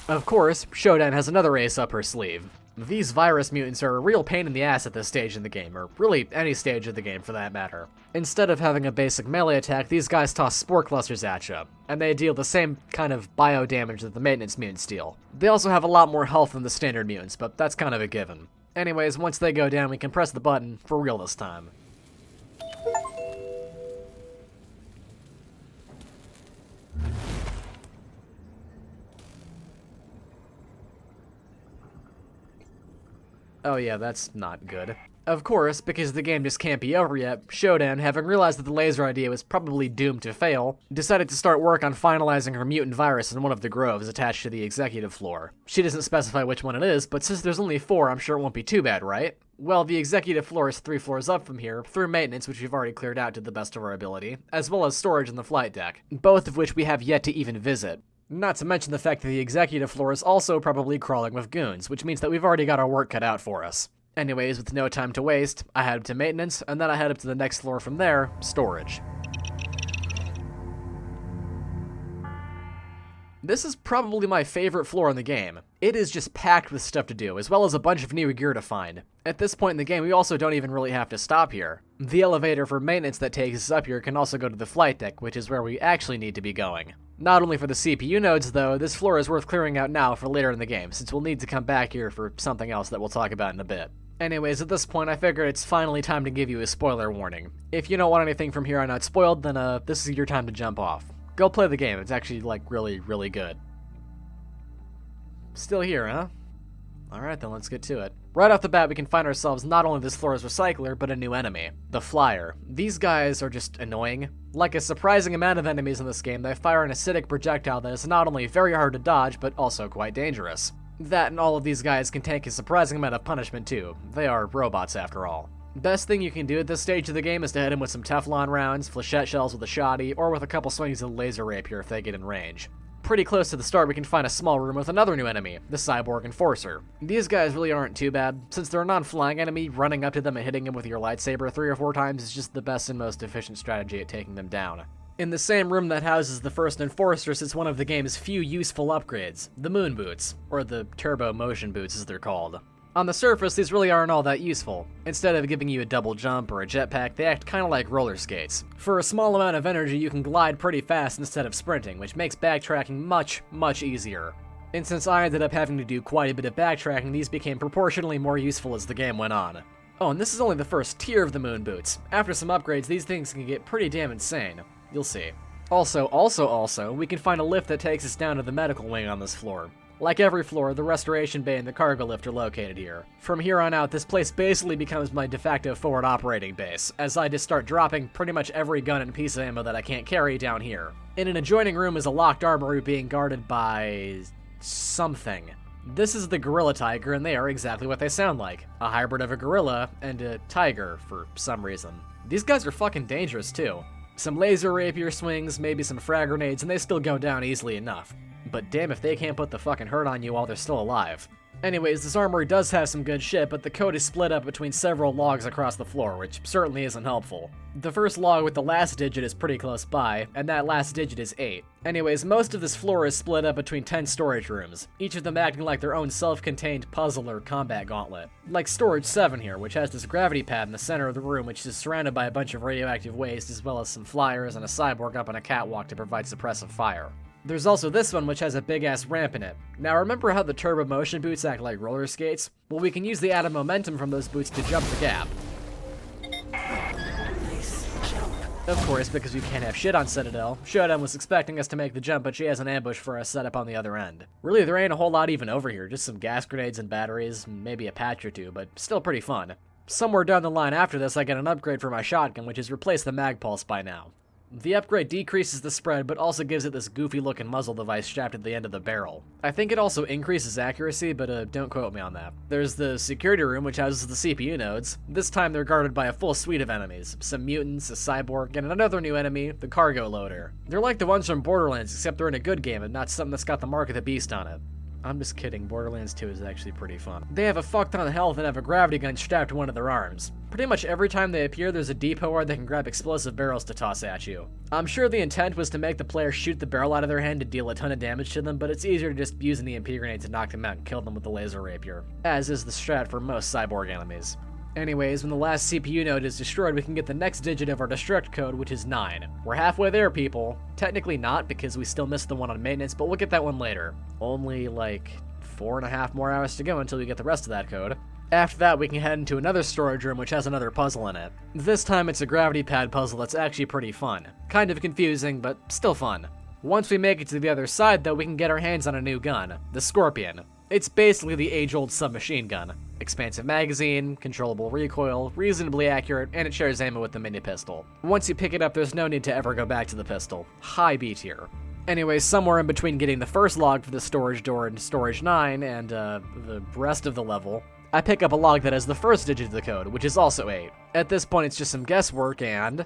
Of course, Shodan has another ace up her sleeve. These virus mutants are a real pain in the ass at this stage in the game, or really any stage of the game for that matter. Instead of having a basic melee attack, these guys toss spore clusters at you, and they deal the same kind of bio damage that the maintenance mutants deal. They also have a lot more health than the standard mutants, but that's kind of a given. Anyways, once they go down, we can press the button, for real this time. Oh yeah, that's not good. Of course, because the game just can't be over yet, Shodan, having realized that the laser idea was probably doomed to fail, decided to start work on finalizing her mutant virus in one of the groves attached to the executive floor. She doesn't specify which one it is, but since there's only 4, I'm sure it won't be too bad, right? Well, the executive floor is 3 floors up from here, through maintenance, which we've already cleared out to the best of our ability, as well as storage in the flight deck, both of which we have yet to even visit. Not to mention the fact that the executive floor is also probably crawling with goons, which means that we've already got our work cut out for us. Anyways, with no time to waste, I head up to maintenance, and then I head up to the next floor from there, storage. This is probably my favorite floor in the game. It is just packed with stuff to do, as well as a bunch of new gear to find. At this point in the game, we also don't even really have to stop here. The elevator for maintenance that takes us up here can also go to the flight deck, which is where we actually need to be going. Not only for the CPU nodes, though, this floor is worth clearing out now for later in the game, since we'll need to come back here for something else that we'll talk about in a bit. Anyways, at this point, I figured it's finally time to give you a spoiler warning. If you don't want anything from here on out spoiled, then this is your time to jump off. Go play the game, it's actually, like, really, really good. Still here, huh? Alright then, let's get to it. Right off the bat, we can find ourselves not only this floor's recycler, but a new enemy. The Flyer. These guys are just annoying. Like a surprising amount of enemies in this game, they fire an acidic projectile that is not only very hard to dodge, but also quite dangerous. That and all of these guys can take a surprising amount of punishment too. They are robots after all. Best thing you can do at this stage of the game is to hit him with some Teflon rounds, flechette shells with a 𝘱𝘢𝘰𝘬𝘬, or with a couple swings of the laser rapier if they get in range. Pretty close to the start, we can find a small room with another new enemy, the Cyborg Enforcer. These guys really aren't too bad. Since they're a non-flying enemy, running up to them and hitting them with your lightsaber 3 or 4 times is just the best and most efficient strategy at taking them down. In the same room that houses the first Enforcer sits one of the game's few useful upgrades, the Moon Boots, or the Turbo Motion Boots as they're called. On the surface, these really aren't all that useful. Instead of giving you a double jump or a jetpack, they act kinda like roller skates. For a small amount of energy, you can glide pretty fast instead of sprinting, which makes backtracking much, much easier. And since I ended up having to do quite a bit of backtracking, these became proportionally more useful as the game went on. Oh, and this is only the first tier of the Moon Boots. After some upgrades, these things can get pretty damn insane. You'll see. Also, we can find a lift that takes us down to the medical wing on this floor. Like every floor, the restoration bay and the cargo lift are located here. From here on out, this place basically becomes my de facto forward operating base, as I just start dropping pretty much every gun and piece of ammo that I can't carry down here. In an adjoining room is a locked armory being guarded by something. This is the Gorilla Tiger, and they are exactly what they sound like. A hybrid of a gorilla and a tiger, for some reason. These guys are fucking dangerous, too. Some laser rapier swings, maybe some frag grenades, and they still go down easily enough. But damn if they can't put the fucking hurt on you while they're still alive. Anyways, this armory does have some good shit, but the code is split up between several logs across the floor, which certainly isn't helpful. The first log with the last digit is pretty close by, and that last digit is 8. Anyways, most of this floor is split up between 10 storage rooms, each of them acting like their own self-contained puzzle or combat gauntlet. Like Storage 7 here, which has this gravity pad in the center of the room, which is surrounded by a bunch of radioactive waste, as well as some flyers and a cyborg up on a catwalk to provide suppressive fire. There's also this one, which has a big-ass ramp in it. Now remember how the Turbo Motion Boots act like roller skates? Well, we can use the added momentum from those boots to jump the gap. Of course, because we can't have shit on Citadel, Shodan was expecting us to make the jump, but she has an ambush for us set up on the other end. Really, there ain't a whole lot even over here, just some gas grenades and batteries, maybe a patch or two, but still pretty fun. Somewhere down the line after this, I get an upgrade for my shotgun, which has replaced the mag pulse by now. The upgrade decreases the spread, but also gives it this goofy-looking muzzle device strapped at the end of the barrel. I think it also increases accuracy, but don't quote me on that. There's the security room, which houses the CPU nodes. This time they're guarded by a full suite of enemies. Some mutants, a cyborg, and another new enemy, the cargo loader. They're like the ones from Borderlands, except they're in a good game and not something that's got the mark of the beast on it. I'm just kidding, Borderlands 2 is actually pretty fun. They have a fuck ton of health and have a gravity gun strapped to one of their arms. Pretty much every time they appear, there's a 𝘰𝘯𝘬𝘦 that can grab explosive barrels to toss at you. I'm sure the intent was to make the player shoot the barrel out of their hand to deal a ton of damage to them, but it's easier to just use an EMP grenade to knock them out and kill them with the laser rapier, as is the strat for most cyborg enemies. Anyways, when the last CPU node is destroyed, we can get the next digit of our destruct code, which is 9. We're halfway there, people. Technically not, because we still missed the one on maintenance, but we'll get that one later. Only, like, 4.5 more hours to go until we get the rest of that code. After that, we can head into another storage room which has another puzzle in it. This time it's a gravity pad puzzle that's actually pretty fun. Kind of confusing, but still fun. Once we make it to the other side, though, we can get our hands on a new gun, the Scorpion. It's basically the age-old submachine gun. Expansive magazine, controllable recoil, reasonably accurate, and it shares ammo with the mini pistol. Once you pick it up, there's no need to ever go back to the pistol. High B tier. Anyways, somewhere in between getting the first log for the storage door in Storage 9 and the rest of the level, I pick up a log that has the first digit of the code, which is also 8. At this point, it's just some guesswork and...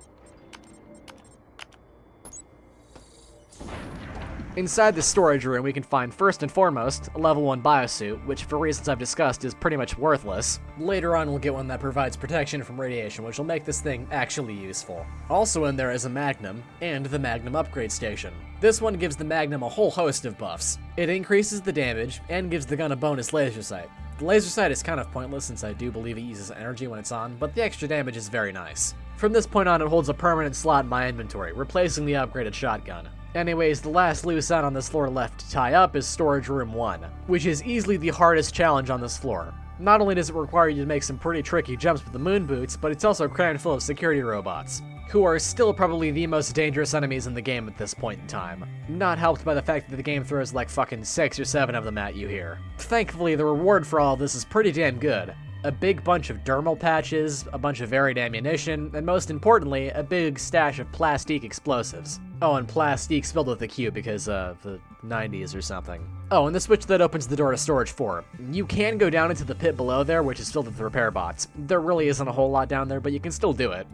Inside the storage room, we can find first and foremost a level 1 biosuit, which for reasons I've discussed is pretty much worthless. Later on, we'll get one that provides protection from radiation, which will make this thing actually useful. Also in there is a Magnum, and the Magnum upgrade station. This one gives the Magnum a whole host of buffs. It increases the damage, and gives the gun a bonus laser sight. The laser sight is kind of pointless since I do believe it uses energy when it's on, but the extra damage is very nice. From this point on, it holds a permanent slot in my inventory, replacing the upgraded shotgun. Anyways, the last loose end on this floor left to tie up is Storage Room 1, which is easily the hardest challenge on this floor. Not only does it require you to make some pretty tricky jumps with the moon boots, but it's also crammed full of security robots, who are still probably the most dangerous enemies in the game at this point in time. Not helped by the fact that the game throws like fucking 6 or 7 of them at you here. Thankfully, the reward for all of this is pretty damn good. A big bunch of dermal patches, a bunch of varied ammunition, and most importantly, a big stash of plastique explosives. Oh, and plastique spelled with a Q because, the 90s or something. Oh, and the switch that opens the door to Storage 4. You can go down into the pit below there, which is filled with repair bots. There really isn't a whole lot down there, but you can still do it.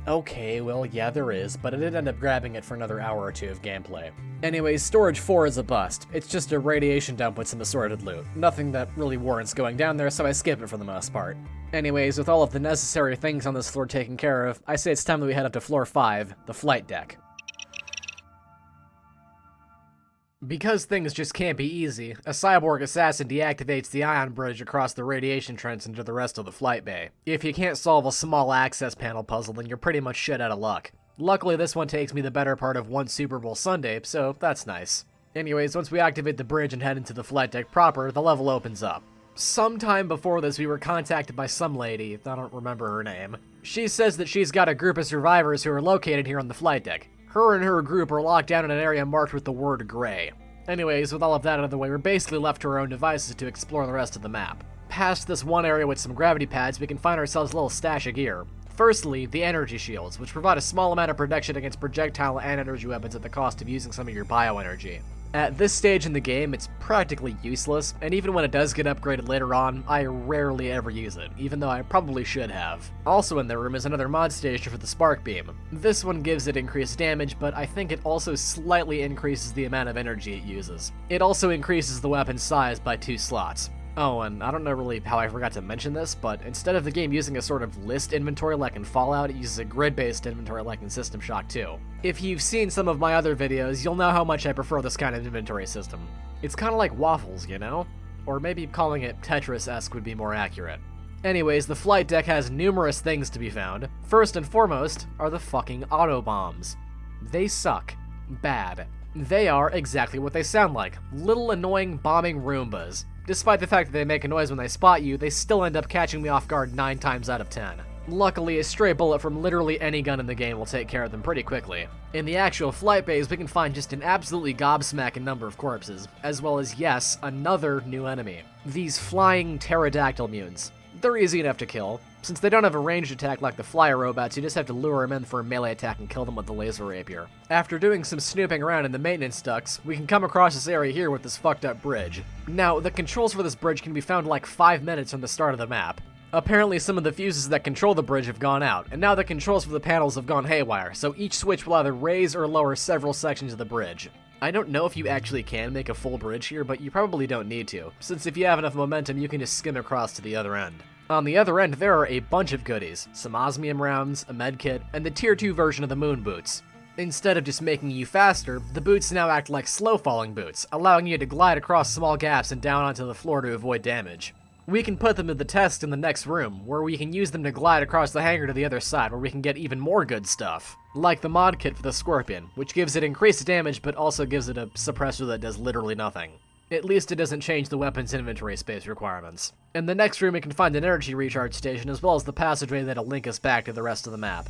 Okay, well, yeah, there is, but I did end up grabbing it for another hour or 2 of gameplay. Anyways, Storage 4 is a bust. It's just a radiation dump with some assorted loot. Nothing that really warrants going down there, so I skip it for the most part. Anyways, with all of the necessary things on this floor taken care of, I say it's time that we head up to floor 5, the flight deck. Because things just can't be easy, a cyborg assassin deactivates the ion bridge across the radiation trench into the rest of the flight bay. If you can't solve a small access panel puzzle, then you're pretty much shit out of luck. Luckily, this one takes me the better part of one Super Bowl Sunday, so that's nice. Anyways, once we activate the bridge and head into the flight deck proper, the level opens up. Sometime before this, we were contacted by some lady, I don't remember her name. She says that she's got a group of survivors who are located here on the flight deck. Her and her group are locked down in an area marked with the word gray. Anyways, with all of that out of the way, we're basically left to our own devices to explore the rest of the map. Past this one area with some gravity pads, we can find ourselves a little stash of gear. Firstly, the energy shields, which provide a small amount of protection against projectile and energy weapons at the cost of using some of your bioenergy. At this stage in the game, it's practically useless, and even when it does get upgraded later on, I rarely ever use it, even though I probably should have. Also in the room is another mod station for the spark beam. This one gives it increased damage, but I think it also slightly increases the amount of energy it uses. It also increases the weapon's size by 2 slots. Oh, and I don't know really how I forgot to mention this, but instead of the game using a sort of list inventory like in Fallout, it uses a grid-based inventory like in System Shock 2. If you've seen some of my other videos, you'll know how much I prefer this kind of inventory system. It's kind of like waffles, you know? Or maybe calling it Tetris-esque would be more accurate. Anyways, the flight deck has numerous things to be found. First and foremost are the fucking auto bombs. They suck. Bad. They are exactly what they sound like. Little annoying bombing Roombas. Despite the fact that they make a noise when they spot you, they still end up catching me off guard 9 times out of 10. Luckily, a stray bullet from literally any gun in the game will take care of them pretty quickly. In the actual flight bays, we can find just an absolutely gobsmacking number of corpses, as well as, yes, another new enemy. These flying pterodactyl mutants. They're easy enough to kill. Since they don't have a ranged attack like the flyer robots, you just have to lure them in for a melee attack and kill them with the laser rapier. After doing some snooping around in the maintenance ducts, we can come across this area here with this fucked up bridge. Now, the controls for this bridge can be found like 5 minutes from the start of the map. Apparently some of the fuses that control the bridge have gone out, and now the controls for the panels have gone haywire, so each switch will either raise or lower several sections of the bridge. I don't know if you actually can make a full bridge here, but you probably don't need to, since if you have enough momentum, you can just skim across to the other end. On the other end, there are a bunch of goodies, some osmium rounds, a medkit, and the tier 2 version of the moon boots. Instead of just making you faster, the boots now act like slow-falling boots, allowing you to glide across small gaps and down onto the floor to avoid damage. We can put them to the test in the next room, where we can use them to glide across the hangar to the other side, where we can get even more good stuff. Like the mod kit for the Scorpion, which gives it increased damage but also gives it a suppressor that does literally nothing. At least it doesn't change the weapon's inventory space requirements. In the next room we can find an energy recharge station as well as the passageway that'll link us back to the rest of the map.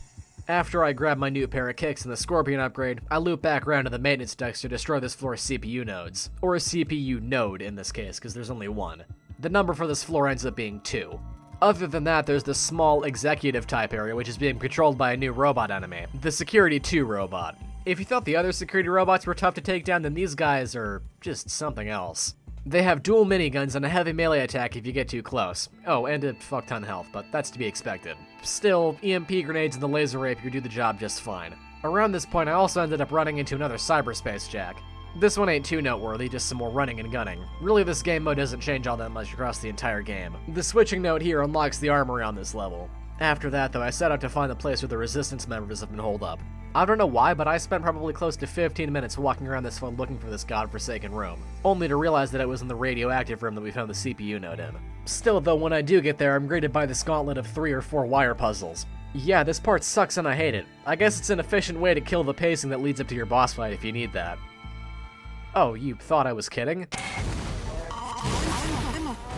After I grab my new pair of kicks and the Scorpion upgrade, I loop back around to the maintenance decks to destroy this floor's CPU nodes. Or a CPU node in this case, because there's only one. The number for this floor ends up being 2. Other than that, there's this small executive type area which is being controlled by a new robot enemy, the Security 2 robot. If you thought the other security robots were tough to take down, then these guys are just something else. They have dual miniguns and a heavy melee attack if you get too close. Oh, and a fuck ton health, but that's to be expected. Still, EMP grenades and the laser rapier do the job just fine. Around this point, I also ended up running into another cyberspace jack. This one ain't too noteworthy, just some more running and gunning. Really, this game mode doesn't change all that much across the entire game. The switching node here unlocks the armory on this level. After that, though, I set out to find the place where the Resistance members have been holed up. I don't know why, but I spent probably close to 15 minutes walking around this one looking for this godforsaken room, only to realize that it was in the radioactive room that we found the CPU node in. Still, though, when I do get there, I'm greeted by this gauntlet of 3 or 4 wire puzzles. Yeah, this part sucks and I hate it. I guess it's an efficient way to kill the pacing that leads up to your boss fight if you need that. Oh, you thought I was kidding?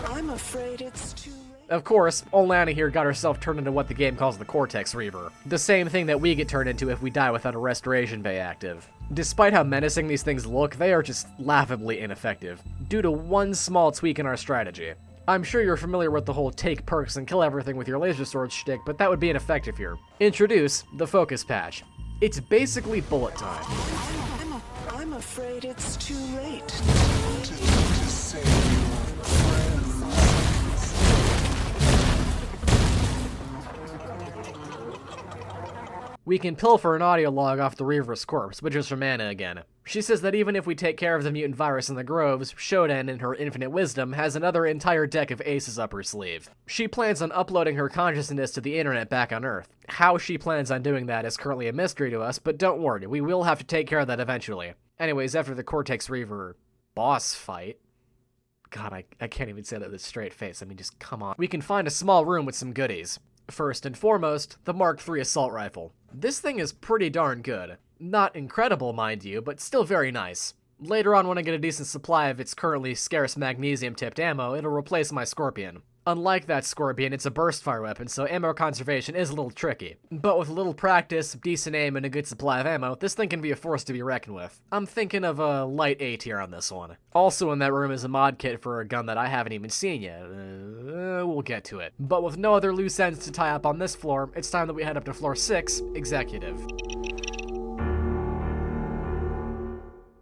I'm afraid it's too late. Of course, old Lana here got herself turned into what the game calls the Cortex Reaver. The same thing that we get turned into if we die without a restoration bay active. Despite how menacing these things look, they are just laughably ineffective, due to one small tweak in our strategy. I'm sure you're familiar with the whole take perks and kill everything with your laser sword shtick, but that would be ineffective here. Introduce the Focus Patch. It's basically bullet time. I'm afraid it's too late. To save your friends. We can pilfer an audio log off the Reaver's corpse, which is from Anna again. She says that even if we take care of the mutant virus in the groves, 𝘱𝘢𝘕, in her infinite wisdom, has another entire deck of aces up her sleeve. She plans on uploading her consciousness to the internet back on Earth. How she plans on doing that is currently a mystery to us, but don't worry, we will have to take care of that eventually. Anyways, after the Cortex Reaver boss fight... God, I can't even say that with a straight face, I mean, just come on. We can find a small room with some goodies. First and foremost, the Mark III assault rifle. This thing is pretty darn good. Not incredible, mind you, but still very nice. Later on, when I get a decent supply of its currently scarce magnesium-tipped ammo, it'll replace my Scorpion. Unlike that Scorpion, it's a burst-fire weapon, so ammo conservation is a little tricky. But with a little practice, decent aim, and a good supply of ammo, this thing can be a force to be reckoned with. I'm thinking of a light A tier on this one. Also in that room is a mod kit for a gun that I haven't even seen yet. We'll get to it. But with no other loose ends to tie up on this floor, it's time that we head up to floor 6, Executive.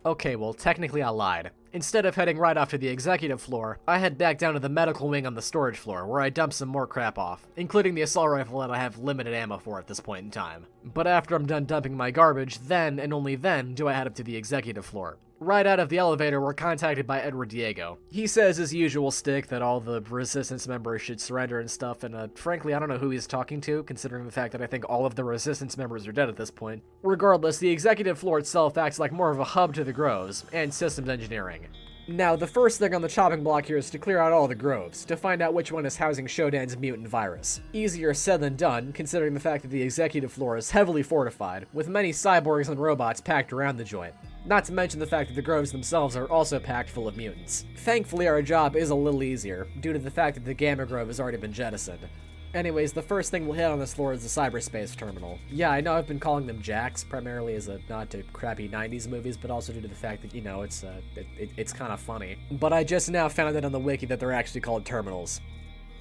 Okay, well, technically I lied. Instead of heading right off to the executive floor, I head back down to the medical wing on the storage floor, where I dump some more crap off, including the assault rifle that I have limited ammo for at this point in time. But after I'm done dumping my garbage, then, and only then, do I head up to the executive floor. Right out of the elevator, we're contacted by 𝘱𝘢𝘤𝘬𝘬𝘕. He says his usual stick that all the Resistance members should surrender and stuff, and frankly, I don't know who he's talking to, considering the fact that I think all of the Resistance members are dead at this point. Regardless, the executive floor itself acts like more of a hub to the groves, and systems engineering. Now, the first thing on the chopping block here is to clear out all the groves, to find out which one is housing 𝘱𝘢𝘕's mutant virus. Easier said than done, considering the fact that the executive floor is heavily fortified, with many cyborgs and robots packed around the joint. Not to mention the fact that the groves themselves are also packed full of mutants. Thankfully, our job is a little easier, due to the fact that the Gamma Grove has already been jettisoned. Anyways, the first thing we'll hit on this floor is the cyberspace terminal. Yeah, I know I've been calling them jacks, primarily as a nod to crappy 90s movies, but also due to the fact that, you know, it's kind of funny. But I just now found out on the wiki that they're actually called terminals.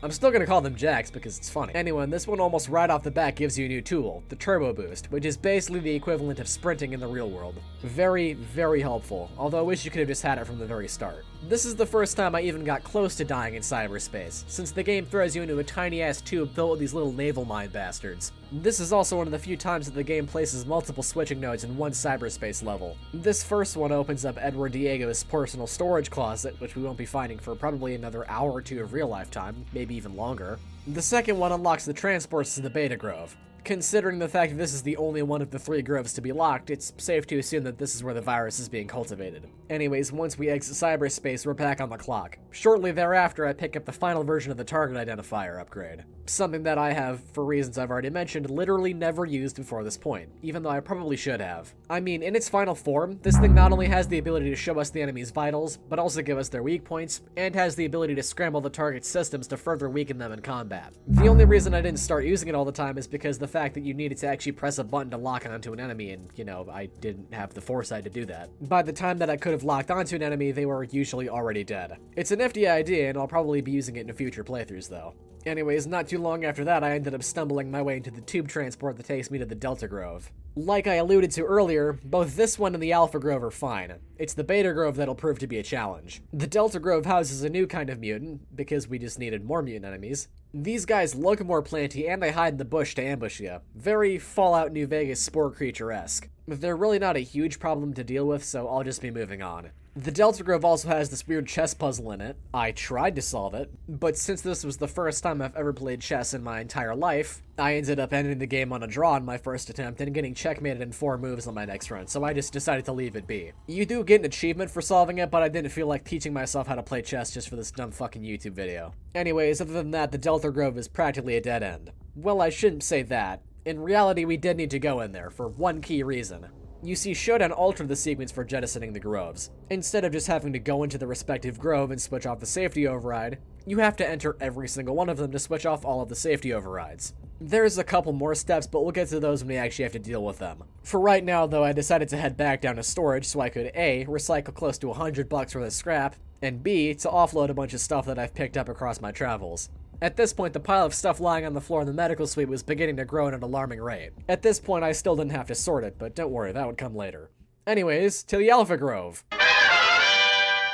I'm still gonna call them jacks because it's funny. Anyway, this one almost right off the bat gives you a new tool, the Turbo Boost, which is basically the equivalent of sprinting in the real world. Very, very helpful, although I wish you could have just had it from the very start. This is the first time I even got close to dying in cyberspace, since the game throws you into a tiny-ass tube filled with these little naval mine bastards. This is also one of the few times that the game places multiple switching nodes in one cyberspace level. This first one opens up 𝘮𝘠𝘰𝘬𝘬𝘬's personal storage closet, which we won't be finding for probably another hour or two of real life time, maybe even longer. The second one unlocks the transports to the Beta Grove. Considering the fact that this is the only one of the 3 groves to be locked, it's safe to assume that this is where the virus is being cultivated. Anyways, once we exit cyberspace, we're back on the clock. Shortly thereafter, I pick up the final version of the target identifier upgrade. Something that I have, for reasons I've already mentioned, literally never used before this point, even though I probably should have. I mean, in its final form, this thing not only has the ability to show us the enemy's vitals, but also give us their weak points, and has the ability to scramble the target's systems to further weaken them in combat. The only reason I didn't start using it all the time is because the fact that you needed to actually press a button to lock onto an enemy, and, you know, I didn't have the foresight to do that. By the time that I could have locked onto an enemy, they were usually already dead. It's a nifty idea, and I'll probably be using it in future playthroughs, though. Anyways, not too long after that, I ended up stumbling my way into the tube transport that takes me to the Delta Grove. Like I alluded to earlier, both this one and the Alpha Grove are fine. It's the Beta Grove that'll prove to be a challenge. The Delta Grove houses a new kind of mutant, because we just needed more mutant enemies. These guys look more planty, and they hide in the bush to ambush you. Very Fallout New Vegas spore creature-esque. They're really not a huge problem to deal with, so I'll just be moving on. The Delta Grove also has this weird chess puzzle in it. I tried to solve it, but since this was the first time I've ever played chess in my entire life, I ended up ending the game on a draw on my first attempt and getting checkmated in 4 moves on my next run, so I just decided to leave it be. You do get an achievement for solving it, but I didn't feel like teaching myself how to play chess just for this dumb fucking YouTube video. Anyways, other than that, the Delta Grove is practically a dead end. Well, I shouldn't say that. In reality, we did need to go in there, for one key reason. You see, Shodan altered the sequence for jettisoning the groves. Instead of just having to go into the respective grove and switch off the safety override, you have to enter every single one of them to switch off all of the safety overrides. There's a couple more steps, but we'll get to those when we actually have to deal with them. For right now, though, I decided to head back down to storage so I could A, recycle close to $100 worth of scrap, and B, to offload a bunch of stuff that I've picked up across my travels. At this point, the pile of stuff lying on the floor in the medical suite was beginning to grow at an alarming rate. At this point, I still didn't have to sort it, but don't worry, that would come later. Anyways, to the Alpha Grove.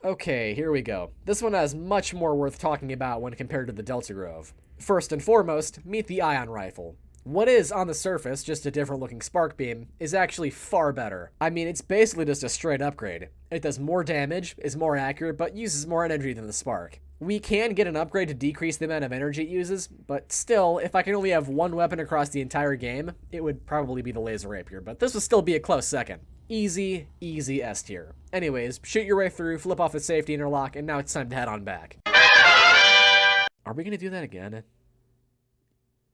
Okay, here we go. This one has much more worth talking about when compared to the Delta Grove. First and foremost, meet the ion rifle. What is, on the surface, just a different looking spark beam, is actually far better. I mean, it's basically just a straight upgrade. It does more damage, is more accurate, but uses more energy than the spark. We can get an upgrade to decrease the amount of energy it uses, but still, if I can only have one weapon across the entire game, it would probably be the laser rapier, but this would still be a close second. Easy, easy S tier. Anyways, shoot your way through, flip off the safety interlock, and now it's time to head on back. Are we gonna do that again?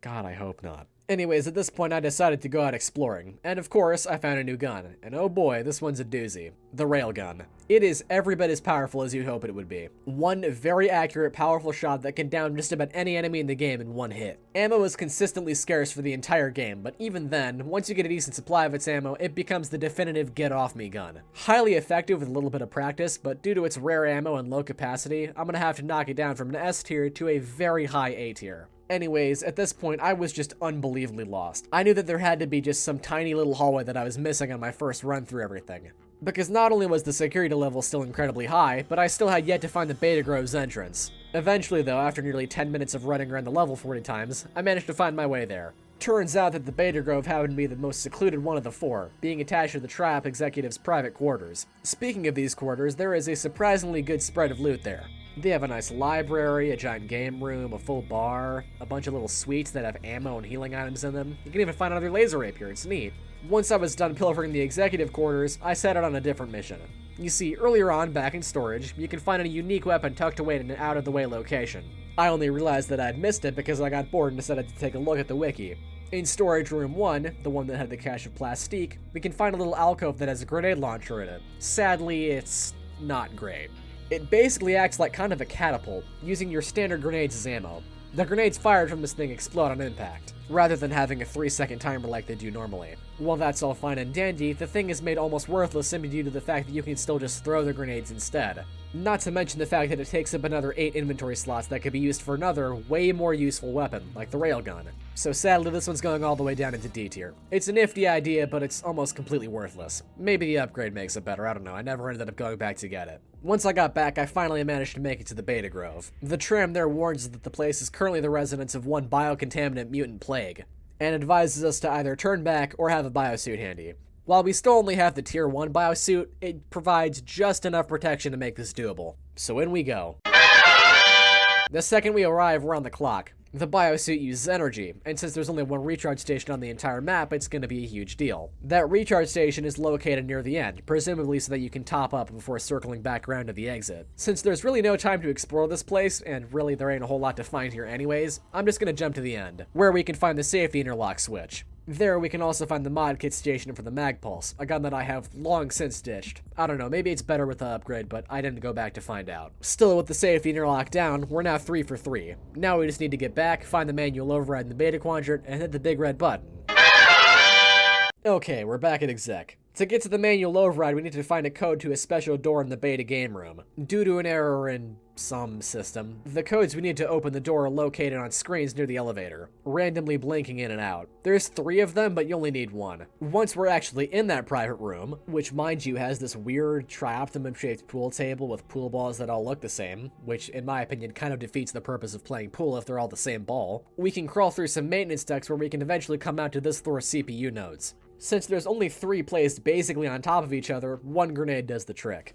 God, I hope not. Anyways, at this point I decided to go out exploring, and of course, I found a new gun, and oh boy, this one's a doozy. The railgun. It is every bit as powerful as you'd hope it would be. One very accurate, powerful shot that can down just about any enemy in the game in one hit. Ammo is consistently scarce for the entire game, but even then, once you get a decent supply of its ammo, it becomes the definitive get-off-me gun. Highly effective with a little bit of practice, but due to its rare ammo and low capacity, I'm gonna have to knock it down from an S tier to a very high A tier. Anyways, at this point, I was just unbelievably lost. I knew that there had to be just some tiny little hallway that I was missing on my first run through everything. Because not only was the security level still incredibly high, but I still had yet to find the Beta Grove's entrance. Eventually though, after nearly 10 minutes of running around the level 40 times, I managed to find my way there. Turns out that the Beta Grove happened to be the most secluded one of the 4, being attached to the Triumph Executive's private quarters. Speaking of these quarters, there is a surprisingly good spread of loot there. They have a nice library, a giant game room, a full bar, a bunch of little suites that have ammo and healing items in them. You can even find another laser rapier, it's neat. Once I was done pilfering the executive quarters, I set out on a different mission. You see, earlier on, back in storage, you can find a unique weapon tucked away in an out-of-the-way location. I only realized that I'd missed it because I got bored and decided to take a look at the wiki. In storage room 1, the one that had the cache of plastique, we can find a little alcove that has a grenade launcher in it. Sadly, it's not great. It basically acts like kind of a catapult, using your standard grenades as ammo. The grenades fired from this thing explode on impact. rather than having a 3-second timer like they do normally. While that's all fine and dandy, the thing is made almost worthless simply due to the fact that you can still just throw the grenades instead. Not to mention the fact that it takes up another 8 inventory slots that could be used for another, way more useful weapon, like the railgun. So sadly, this one's going all the way down into D tier. It's a nifty idea, but it's almost completely worthless. Maybe the upgrade makes it better, I don't know, I never ended up going back to get it. Once I got back, I finally managed to make it to the 𝘮𝘰𝘬𝘬𝘕. The tram there warns us that the place is currently the residence of one biocontaminant mutant plague, and advises us to either turn back or have a biosuit handy. While we still only have the tier 1 biosuit, it provides just enough protection to make this doable. So in we go. The second we arrive, we're on the clock. The biosuit uses energy, and since there's only one recharge station on the entire map, it's going to be a huge deal. That recharge station is located near the end, presumably so that you can top up before circling back around to the exit. Since there's really no time to explore this place, and really there ain't a whole lot to find here anyways, I'm just going to jump to the end, where we can find the safety interlock switch. There, we can also find the mod kit station for the Mag Pulse, a gun that I have long since ditched. I don't know, maybe it's better with the upgrade, but I didn't go back to find out. Still, with the safety interlock down, we're now 3 for 3. Now we just need to get back, find the manual override in the beta quadrant, and hit the big red button. Okay, we're back at exec. To get to the manual override, we need to find a code to a special door in the beta game room. Due to an error in some system, the codes we need to open the door are located on screens near the elevator, randomly blinking in and out. There's 3 of them, but you only need 1. Once we're actually in that private room, which mind you has this weird trioptimum-shaped pool table with pool balls that all look the same, which in my opinion kind of defeats the purpose of playing pool if they're all the same ball, we can crawl through some maintenance ducts where we can eventually come out to this floor's CPU nodes. Since there's only 3 placed basically on top of each other, 1 grenade does the trick.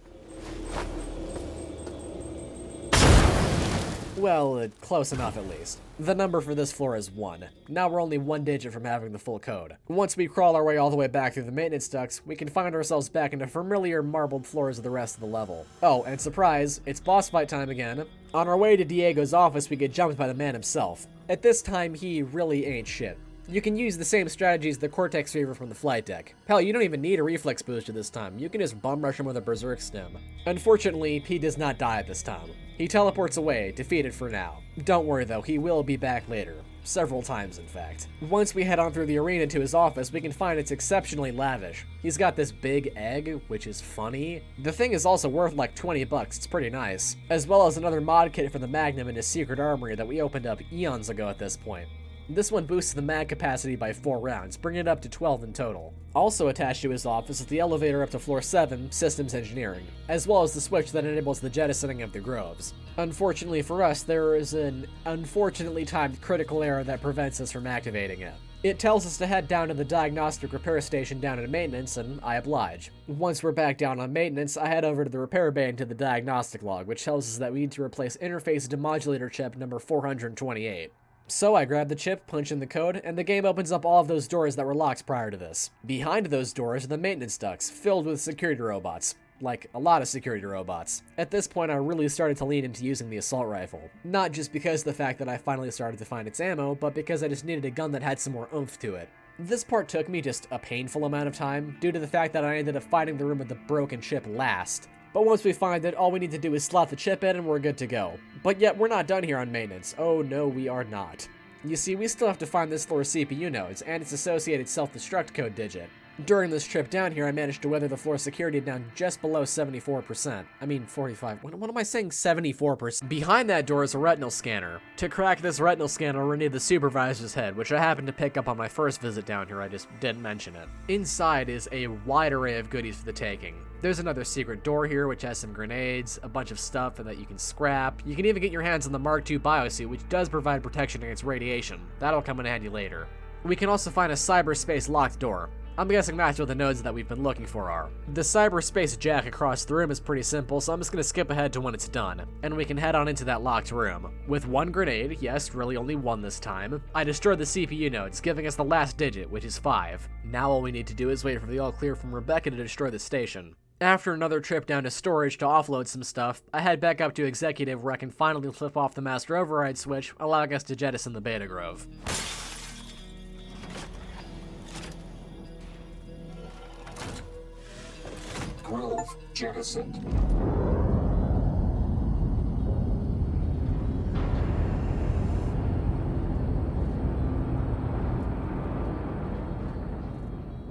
Well, close enough at least. The number for this floor is 1. Now we're only 1 digit from having the full code. Once we crawl our way all the way back through the maintenance ducts, we can find ourselves back into familiar marbled floors of the rest of the level. Oh, and surprise, it's boss fight time again. On our way to Diego's office, we get jumped by the man himself. At this time, he really ain't shit. You can use the same strategies the Cortex Reaver from the flight deck. Hell, you don't even need a reflex booster this time. You can just bum rush him with a berserk stem. Unfortunately, he does not die at this time. He teleports away, defeated for now. Don't worry though, he will be back later. Several times, in fact. Once we head on through the arena to his office, we can find it's exceptionally lavish. He's got this big egg, which is funny. The thing is also worth like 20 bucks, it's pretty nice. As well as another mod kit for the Magnum in his secret armory that we opened up eons ago at this point. This one boosts the mag capacity by 4 rounds, bringing it up to 12 in total. Also attached to his office is the elevator up to floor 7, Systems Engineering, as well as the switch that enables the jettisoning of the groves. Unfortunately for us, there is an unfortunately timed critical error that prevents us from activating it. It tells us to head down to the diagnostic repair station down in maintenance, and I oblige. Once we're back down on maintenance, I head over to the repair bay into the diagnostic log, which tells us that we need to replace interface demodulator chip number 428. So I grab the chip, punch in the code, and the game opens up all of those doors that were locked prior to this. Behind those doors are the maintenance ducts, filled with security robots. Like, a lot of security robots. At this point, I really started to lean into using the assault rifle. Not just because of the fact that I finally started to find its ammo, but because I just needed a gun that had some more oomph to it. This part took me just a painful amount of time, due to the fact that I ended up finding the room with the broken chip last. But once we find it, all we need to do is slot the chip in and we're good to go. But yet, we're not done here on maintenance. Oh no, we are not. You see, we still have to find this floor's CPU nodes, and its associated self-destruct code digit. During this trip down here, I managed to weather the floor security down just below 74%. I mean, 45. What am I saying, 74%? Behind that door is a retinal scanner. To crack this retinal scanner, we'll need the supervisor's head, which I happened to pick up on my first visit down here, I just didn't mention it. Inside is a wide array of goodies for the taking. There's another secret door here, which has some grenades, a bunch of stuff that you can scrap. You can even get your hands on the Mark II biosuit, which does provide protection against radiation. That'll come in handy later. We can also find a cyberspace locked door. I'm guessing that's what the nodes that we've been looking for are. The cyberspace jack across the room is pretty simple, so I'm just gonna skip ahead to when it's done, and we can head on into that locked room. With 1 grenade, yes, really only 1 this time, I destroyed the CPU nodes, giving us the last digit, which is 5. Now all we need to do is wait for the all clear from Rebecca to destroy the station. After another trip down to storage to offload some stuff, I head back up to executive where I can finally flip off the master override switch, allowing us to jettison the 𝘮𝘰𝘬𝘬𝘕. Grove jettisoned.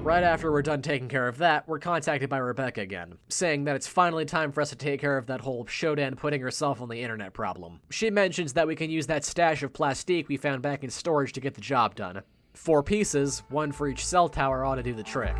Right after we're done taking care of that, we're contacted by Rebecca again, saying that it's finally time for us to take care of that whole 𝘱𝘢𝘕 putting herself on the internet problem. She mentions that we can use that stash of plastique we found back in storage to get the job done. 4 pieces, 1 for each cell tower, ought to do the trick.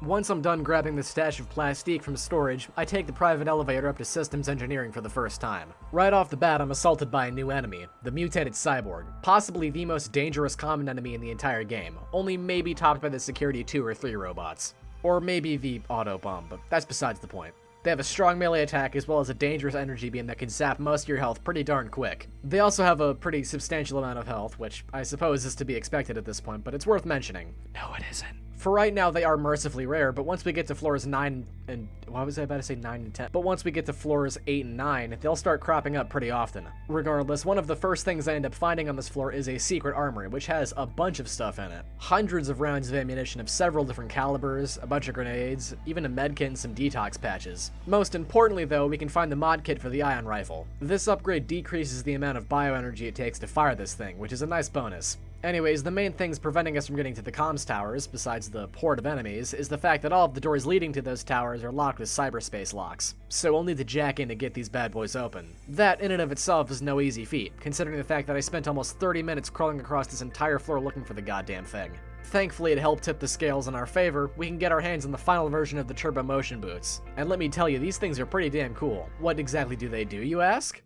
Once I'm done grabbing the stash of plastique from storage, I take the private elevator up to systems engineering for the first time. Right off the bat, I'm assaulted by a new enemy, the mutated cyborg, possibly the most dangerous common enemy in the entire game, only maybe topped by the security 2 or 3 robots. Or maybe the auto bomb, but that's besides the point. They have a strong melee attack as well as a dangerous energy beam that can zap most of your health pretty darn quick. They also have a pretty substantial amount of health, which I suppose is to be expected at this point, but it's worth mentioning. No, it isn't. For right now, they are mercifully rare, but once we get to floors 9 and... why was I about to say 9 and 10? But once we get to floors 8 and 9, they'll start cropping up pretty often. Regardless, one of the first things I end up finding on this floor is a secret armory, which has a bunch of stuff in it. Hundreds of rounds of ammunition of several different calibers, a bunch of grenades, even a medkit and some detox patches. Most importantly, though, we can find the mod kit for the ion rifle. This upgrade decreases the amount of bioenergy it takes to fire this thing, which is a nice bonus. Anyways, the main things preventing us from getting to the comms towers, besides the horde of enemies, is the fact that all of the doors leading to those towers are locked with cyberspace locks, so we'll need to jack in to get these bad boys open. That, in and of itself, is no easy feat, considering the fact that I spent almost 30 minutes crawling across this entire floor looking for the goddamn thing. Thankfully, to help tip the scales in our favor, we can get our hands on the final version of the turbo motion boots. And let me tell you, these things are pretty damn cool. What exactly do they do, you ask?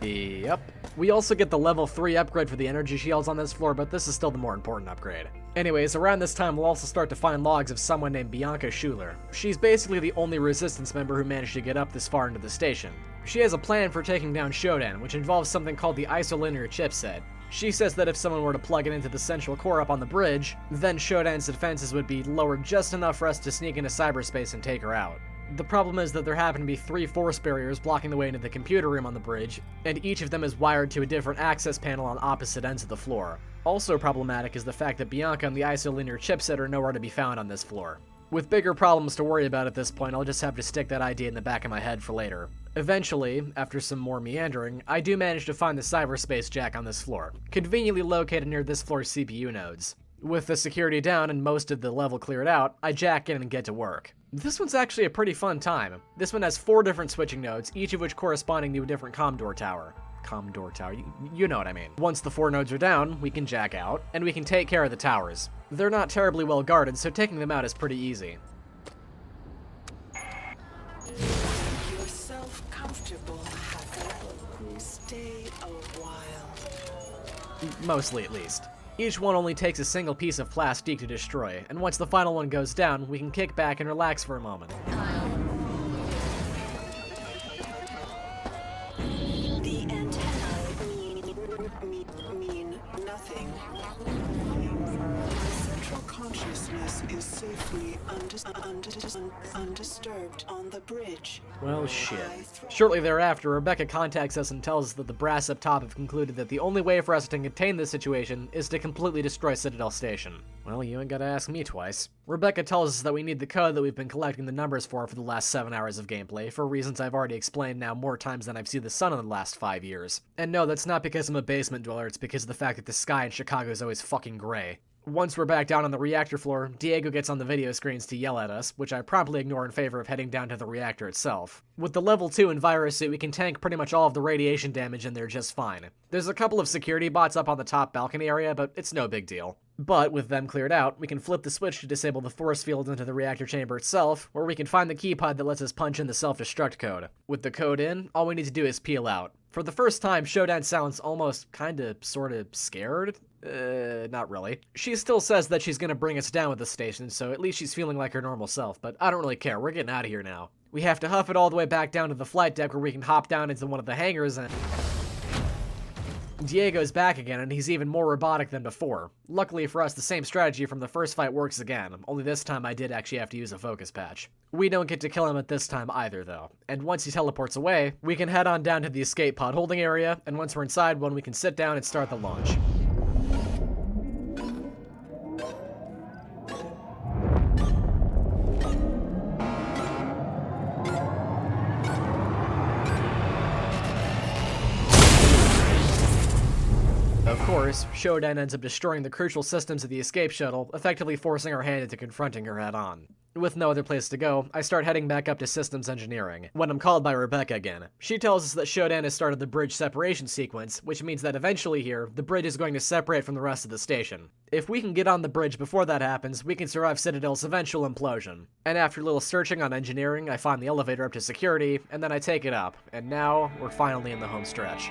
Yep. We also get the level 3 upgrade for the energy shields on this floor, but this is still the more important upgrade. Anyways, around this time we'll also start to find logs of someone named Bianca Schuler. She's basically the only resistance member who managed to get up this far into the station. She has a plan for taking down 𝘱𝘢𝘕, which involves something called the isolinear chipset. She says that if someone were to plug it into the central core up on the bridge, then 𝘱𝘢𝘕's defenses would be lowered just enough for us to sneak into cyberspace and take her out. The problem is that there happen to be 3 force barriers blocking the way into the computer room on the bridge, and each of them is wired to a different access panel on opposite ends of the floor. Also problematic is the fact that Bianca and the isolinear chipset are nowhere to be found on this floor. With bigger problems to worry about at this point, I'll just have to stick that idea in the back of my head for later. Eventually, after some more meandering, I do manage to find the cyberspace jack on this floor, conveniently located near this floor's CPU nodes. With the security down and most of the level cleared out, I jack in and get to work. This one's actually a pretty fun time. This one has 4 different switching nodes, each of which corresponding to a different Commodore tower. Commodore tower, you know what I mean. Once the 4 nodes are down, we can jack out, and we can take care of the towers. They're not terribly well guarded, so taking them out is pretty easy. Make yourself comfortable, Hacker. Stay a while. Mostly, at least. Each one only takes a single piece of plastique to destroy, and once the final one goes down, we can kick back and relax for a moment. The antennae mean nothing. Central consciousness is safely undisturbed on the bridge. Well, shit. Shortly thereafter, Rebecca contacts us and tells us that the brass up top have concluded that the only way for us to contain this situation is to completely destroy Citadel Station. Well, you ain't gotta ask me twice. Rebecca tells us that we need the code that we've been collecting the numbers for the last 7 hours of gameplay, for reasons I've already explained now more times than I've seen the sun in the last 5 years. And no, that's not because I'm a basement dweller, it's because of the fact that the sky in Chicago is always fucking gray. Once we're back down on the reactor floor, Diego gets on the video screens to yell at us, which I promptly ignore in favor of heading down to the reactor itself. With the level 2 and virus suit, we can tank pretty much all of the radiation damage in there just fine. There's a couple of security bots up on the top balcony area, but it's no big deal. But with them cleared out, we can flip the switch to disable the force field into the reactor chamber itself, where we can find the keypad that lets us punch in the self-destruct code. With the code in, all we need to do is peel out. For the first time, 𝘱𝘢𝘕 sounds almost kinda sorta scared. Not really. She still says that she's gonna bring us down with the station, so at least she's feeling like her normal self, but I don't really care, we're getting out of here now. We have to huff it all the way back down to the flight deck where we can hop down into one of the hangars and... Diego's back again, and he's even more robotic than before. Luckily for us, the same strategy from the first fight works again, only this time I did actually have to use a focus patch. We don't get to kill him at this time either, though. And once he teleports away, we can head on down to the escape pod holding area, and once we're inside one, we can sit down and start the launch. Of course, 𝘱𝘢𝘕 ends up destroying the crucial systems of the escape shuttle, effectively forcing our hand into confronting her head-on. With no other place to go, I start heading back up to systems engineering, when I'm called by Rebecca again. She tells us that 𝘱𝘢𝘕 has started the bridge separation sequence, which means that eventually here, the bridge is going to separate from the rest of the station. If we can get on the bridge before that happens, we can survive Citadel's eventual implosion. And after a little searching on engineering, I find the elevator up to security, and then I take it up, and now, we're finally in the home stretch.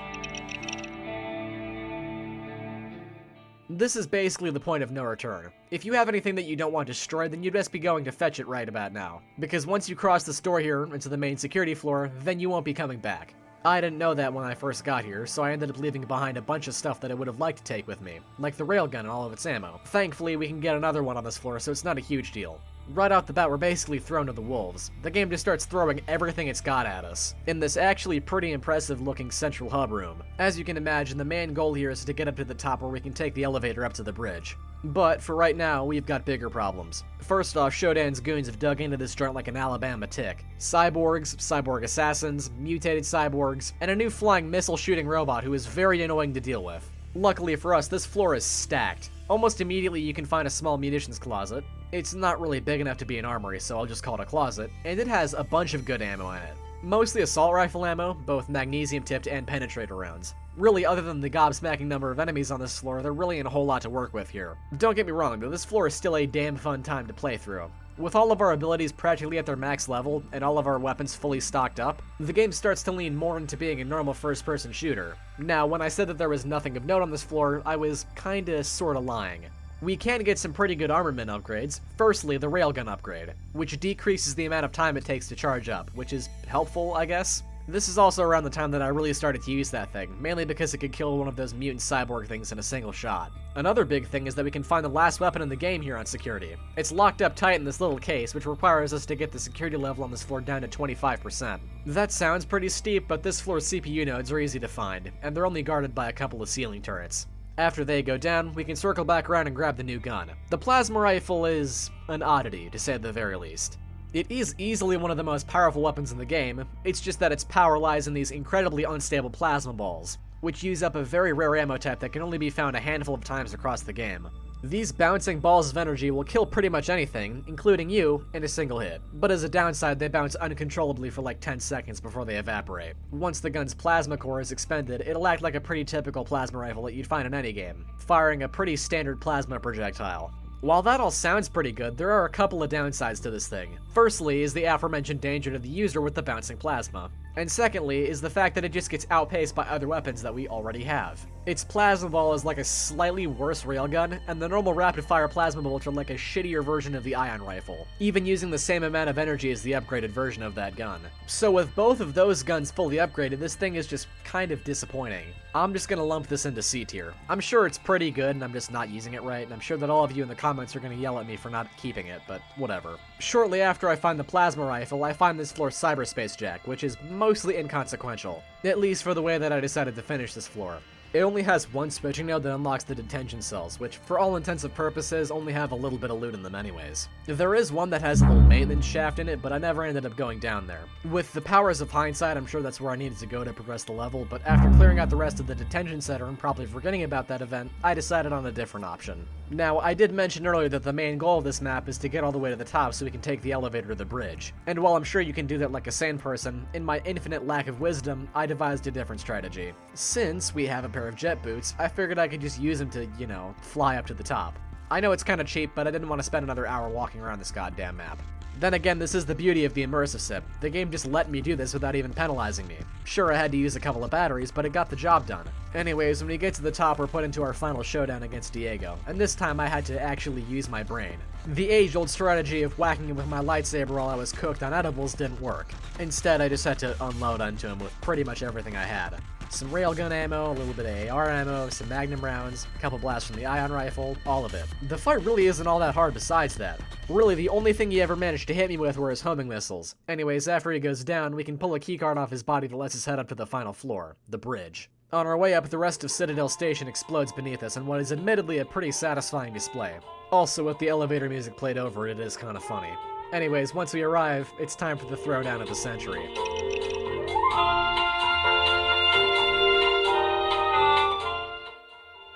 This is basically the point of no return. If you have anything that you don't want destroyed, then you'd best be going to fetch it right about now. Because once you cross this door here into the main security floor, then you won't be coming back. I didn't know that when I first got here, so I ended up leaving behind a bunch of stuff that I would have liked to take with me, like the railgun and all of its ammo. Thankfully, we can get another one on this floor, so it's not a huge deal. Right off the bat, we're basically thrown to the wolves. The game just starts throwing everything it's got at us, in this actually pretty impressive looking central hub room. As you can imagine, the main goal here is to get up to the top where we can take the elevator up to the bridge. But, for right now, we've got bigger problems. First off, 𝘱𝘢𝘕's goons have dug into this joint like an Alabama tick. Cyborgs, cyborg assassins, mutated cyborgs, and a new flying missile-shooting robot who is very annoying to deal with. Luckily for us, this floor is stacked. Almost immediately you can find a small munitions closet. It's not really big enough to be an armory, so I'll just call it a closet, and it has a bunch of good ammo in it. Mostly assault rifle ammo, both magnesium-tipped and penetrator rounds. Really, other than the gobsmacking number of enemies on this floor, there really ain't a whole lot to work with here. Don't get me wrong though, this floor is still a damn fun time to play through. With all of our abilities practically at their max level, and all of our weapons fully stocked up, the game starts to lean more into being a normal first-person shooter. Now, when I said that there was nothing of note on this floor, I was kinda sorta lying. We can get some pretty good armament upgrades. Firstly, the railgun upgrade, which decreases the amount of time it takes to charge up, which is helpful, I guess. This is also around the time that I really started to use that thing, mainly because it could kill one of those mutant cyborg things in a single shot. Another big thing is that we can find the last weapon in the game here on security. It's locked up tight in this little case, which requires us to get the security level on this floor down to 25%. That sounds pretty steep, but this floor's CPU nodes are easy to find, and they're only guarded by a couple of ceiling turrets. After they go down, we can circle back around and grab the new gun. The plasma rifle is an oddity, to say the very least. It is easily one of the most powerful weapons in the game, it's just that its power lies in these incredibly unstable plasma balls, which use up a very rare ammo type that can only be found a handful of times across the game. These bouncing balls of energy will kill pretty much anything, including you, in a single hit. But as a downside, they bounce uncontrollably for like 10 seconds before they evaporate. Once the gun's plasma core is expended, it'll act like a pretty typical plasma rifle that you'd find in any game, firing a pretty standard plasma projectile. While that all sounds pretty good, there are a couple of downsides to this thing. Firstly is the aforementioned danger to the user with the bouncing plasma. And secondly is the fact that it just gets outpaced by other weapons that we already have. Its plasma ball is like a slightly worse railgun, and the normal rapid-fire plasma bolts are like a shittier version of the ion rifle, even using the same amount of energy as the upgraded version of that gun. So with both of those guns fully upgraded, this thing is just kind of disappointing. I'm just gonna lump this into C tier. I'm sure it's pretty good, and I'm just not using it right, and I'm sure that all of you in the comments are gonna yell at me for not keeping it, but whatever. Shortly after I find the plasma rifle, I find this floor's cyberspace jack, which is mostly inconsequential, at least for the way that I decided to finish this floor. It only has one switching node that unlocks the detention cells, which for all intensive purposes only have a little bit of loot in them anyways. There is one that has a little maintenance shaft in it, but I never ended up going down there. With the powers of hindsight, I'm sure that's where I needed to go to progress the level, but after clearing out the rest of the detention center and probably forgetting about that event, I decided on a different option. Now, I did mention earlier that the main goal of this map is to get all the way to the top so we can take the elevator to the bridge. And while I'm sure you can do that like a sane person, in my infinite lack of wisdom, I devised a different strategy. Since we have a pair of jet boots, I figured I could just use them to, you know, fly up to the top. I know it's kinda cheap, but I didn't want to spend another hour walking around this goddamn map. Then again, this is the beauty of the immersive sip. The game just let me do this without even penalizing me. Sure, I had to use a couple of batteries, but it got the job done. Anyways, when we get to the top, we're put into our final showdown against Diego, and this time I had to actually use my brain. The age-old strategy of whacking him with my lightsaber while I was cooked on edibles didn't work. Instead, I just had to unload onto him with pretty much everything I had. Some railgun ammo, a little bit of AR ammo, some magnum rounds, a couple blasts from the ion rifle, all of it. The fight really isn't all that hard besides that. Really, the only thing he ever managed to hit me with were his homing missiles. Anyways, after he goes down, we can pull a keycard off his body that lets us head up to the final floor, the bridge. On our way up, the rest of Citadel Station explodes beneath us in what is admittedly a pretty satisfying display. Also, with the elevator music played over it, it is kinda funny. Anyways, once we arrive, it's time for the throwdown of the century.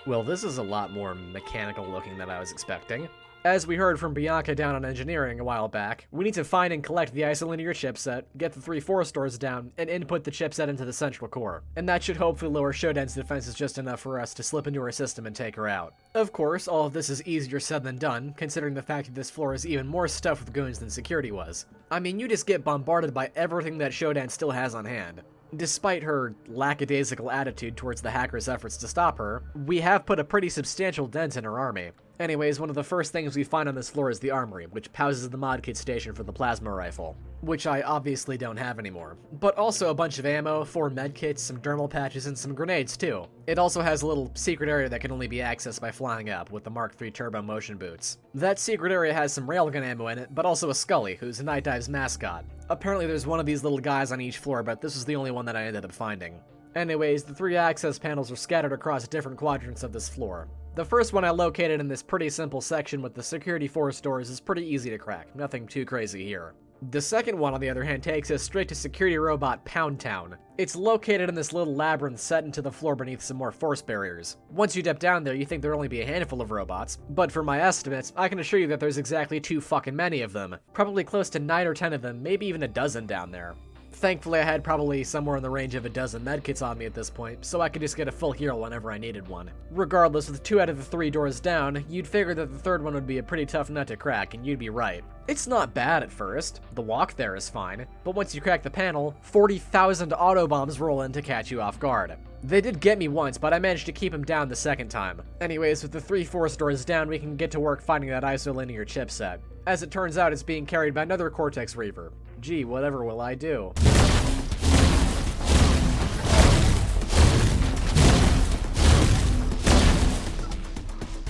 Well, this is a lot more mechanical looking than I was expecting. As we heard from Bianca down on engineering a while back, we need to find and collect the isolinear chipset, get the 3 4 stores down, and input the chipset into the central core. And that should hopefully lower 𝘱𝘢𝘕's defenses just enough for us to slip into her system and take her out. Of course, all of this is easier said than done, considering the fact that this floor is even more stuffed with goons than security was. I mean, you just get bombarded by everything that 𝘱𝘢𝘕 still has on hand. Despite her lackadaisical attitude towards the hackers' efforts to stop her, we have put a pretty substantial dent in her army. Anyways, one of the first things we find on this floor is the armory, which houses the mod kit station for the plasma rifle, which I obviously don't have anymore. But also a bunch of ammo, 4 medkits, some dermal patches, and some grenades too. It also has a little secret area that can only be accessed by flying up, with the Mark III turbo motion boots. That secret area has some railgun ammo in it, but also a 𝘮𝘰, who's Night Dive's mascot. Apparently there's one of these little guys on each floor, but this was the only one that I ended up finding. Anyways, the 3 access panels are scattered across different quadrants of this floor. The first one I located in this pretty simple section with the security 4 stores is pretty easy to crack, nothing too crazy here. The second one, on the other hand, takes us straight to security robot Pound Town. It's located in this little labyrinth set into the floor beneath some more force barriers. Once you dip down there, you think there'll only be a handful of robots, but for my estimates, I can assure you that there's exactly too fucking many of them. Probably close to 9 or 10 of them, maybe even a dozen down there. Thankfully, I had probably somewhere in the range of a dozen medkits on me at this point, so I could just get a full heal whenever I needed one. Regardless, with 2 out of the 3 doors down, you'd figure that the third one would be a pretty tough nut to crack, and you'd be right. It's not bad at first. The walk there is fine, but once you crack the panel, 40,000 autobombs roll in to catch you off guard. They did get me once, but I managed to keep him down the second time. Anyways, with the 3 4 stores down, we can get to work finding that isolinear chipset. As it turns out, it's being carried by another Cortex Reaver. Gee, whatever will I do?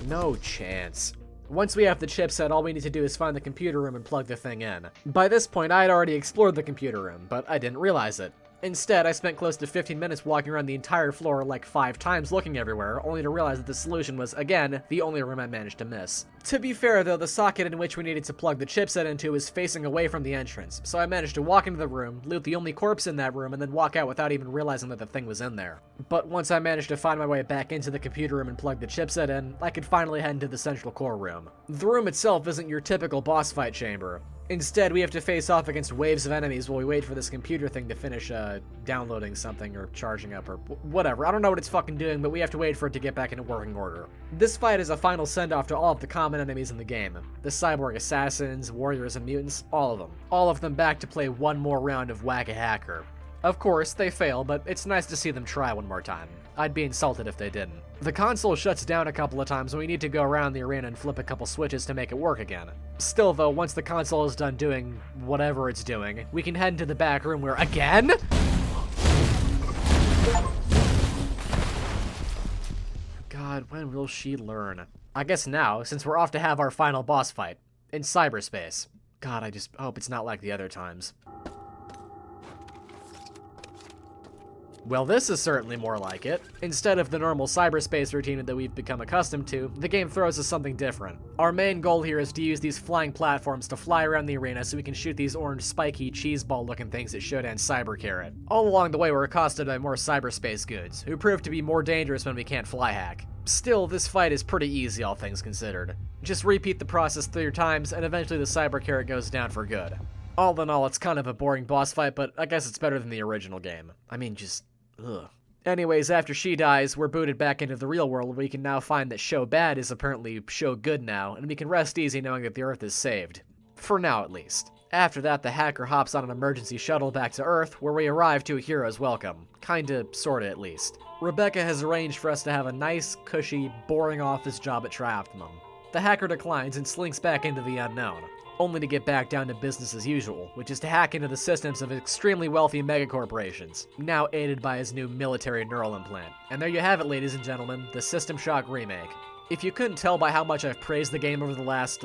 No chance. Once we have the chipset, all we need to do is find the computer room and plug the thing in. By this point, I had already explored the computer room, but I didn't realize it. Instead, I spent close to 15 minutes walking around the entire floor like 5 times looking everywhere, only to realize that the solution was, again, the only room I managed to miss. To be fair though, the socket in which we needed to plug the chipset into was facing away from the entrance, so I managed to walk into the room, loot the only corpse in that room, and then walk out without even realizing that the thing was in there. But once I managed to find my way back into the computer room and plug the chipset in, I could finally head into the central core room. The room itself isn't your typical boss fight chamber. Instead, we have to face off against waves of enemies while we wait for this computer thing to finish downloading something or charging up or whatever. I don't know what it's fucking doing, but we have to wait for it to get back into working order. This fight is a final send-off to all of the common enemies in the game. The cyborg assassins, warriors, and mutants, all of them. All of them back to play one more round of Whack-A-Hacker. Of course, they fail, but it's nice to see them try one more time. I'd be insulted if they didn't. The console shuts down a couple of times when we need to go around the arena and flip a couple switches to make it work again. Still though, once the console is done doing whatever it's doing, we can head into the back room where, again? God, when will she learn? I guess now, since we're off to have our final boss fight. In cyberspace. God, I just hope it's not like the other times. Well, this is certainly more like it. Instead of the normal cyberspace routine that we've become accustomed to, the game throws us something different. Our main goal here is to use these flying platforms to fly around the arena so we can shoot these orange spiky cheese ball looking things at 𝘱𝘢𝘕's cyber carrot. All along the way we're accosted by more cyberspace goods, who prove to be more dangerous when we can't fly hack. Still, this fight is pretty easy, all things considered. Just repeat the process 3 times, and eventually the cyber carrot goes down for good. All in all, it's kind of a boring boss fight, but I guess it's better than the original game. I mean, just ugh. Anyways, after she dies, we're booted back into the real world where we can now find that 𝘱𝘢𝘕 is apparently 𝘱𝘢good now, and we can rest easy knowing that the Earth is saved. For now, at least. After that, the hacker hops on an emergency shuttle back to Earth, where we arrive to a hero's welcome. Kinda, sorta at least. Rebecca has arranged for us to have a nice, cushy, boring office job at Trioptimum. The hacker declines and slinks back into the unknown, only to get back down to business as usual, which is to hack into the systems of extremely wealthy megacorporations, now aided by his new military neural implant. And there you have it, ladies and gentlemen, the System Shock Remake. If you couldn't tell by how much I've praised the game over the last,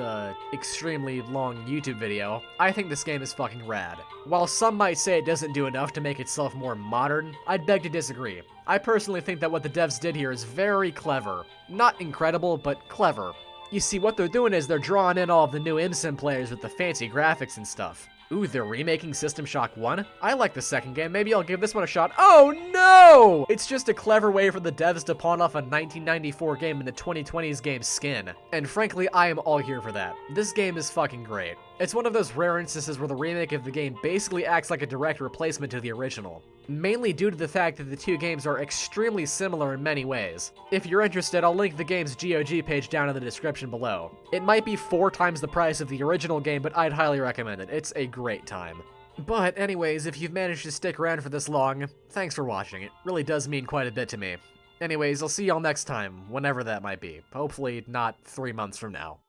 extremely long YouTube video, I think this game is fucking rad. While some might say it doesn't do enough to make itself more modern, I'd beg to disagree. I personally think that what the devs did here is very clever. Not incredible, but clever. You see, what they're doing is they're drawing in all of the new ImSim players with the fancy graphics and stuff. Ooh, they're remaking System Shock 1? I like the second game, maybe I'll give this one a shot. Oh no! It's just a clever way for the devs to pawn off a 1994 game in the 2020s game skin. And frankly, I am all here for that. This game is fucking great. It's one of those rare instances where the remake of the game basically acts like a direct replacement to the original, mainly due to the fact that the two games are extremely similar in many ways. If you're interested, I'll link the game's GOG page down in the description below. It might be 4 times the price of the original game, but I'd highly recommend it. It's a great time. But anyways, if you've managed to stick around for this long, thanks for watching. It really does mean quite a bit to me. Anyways, I'll see y'all next time, whenever that might be. Hopefully not 3 months from now.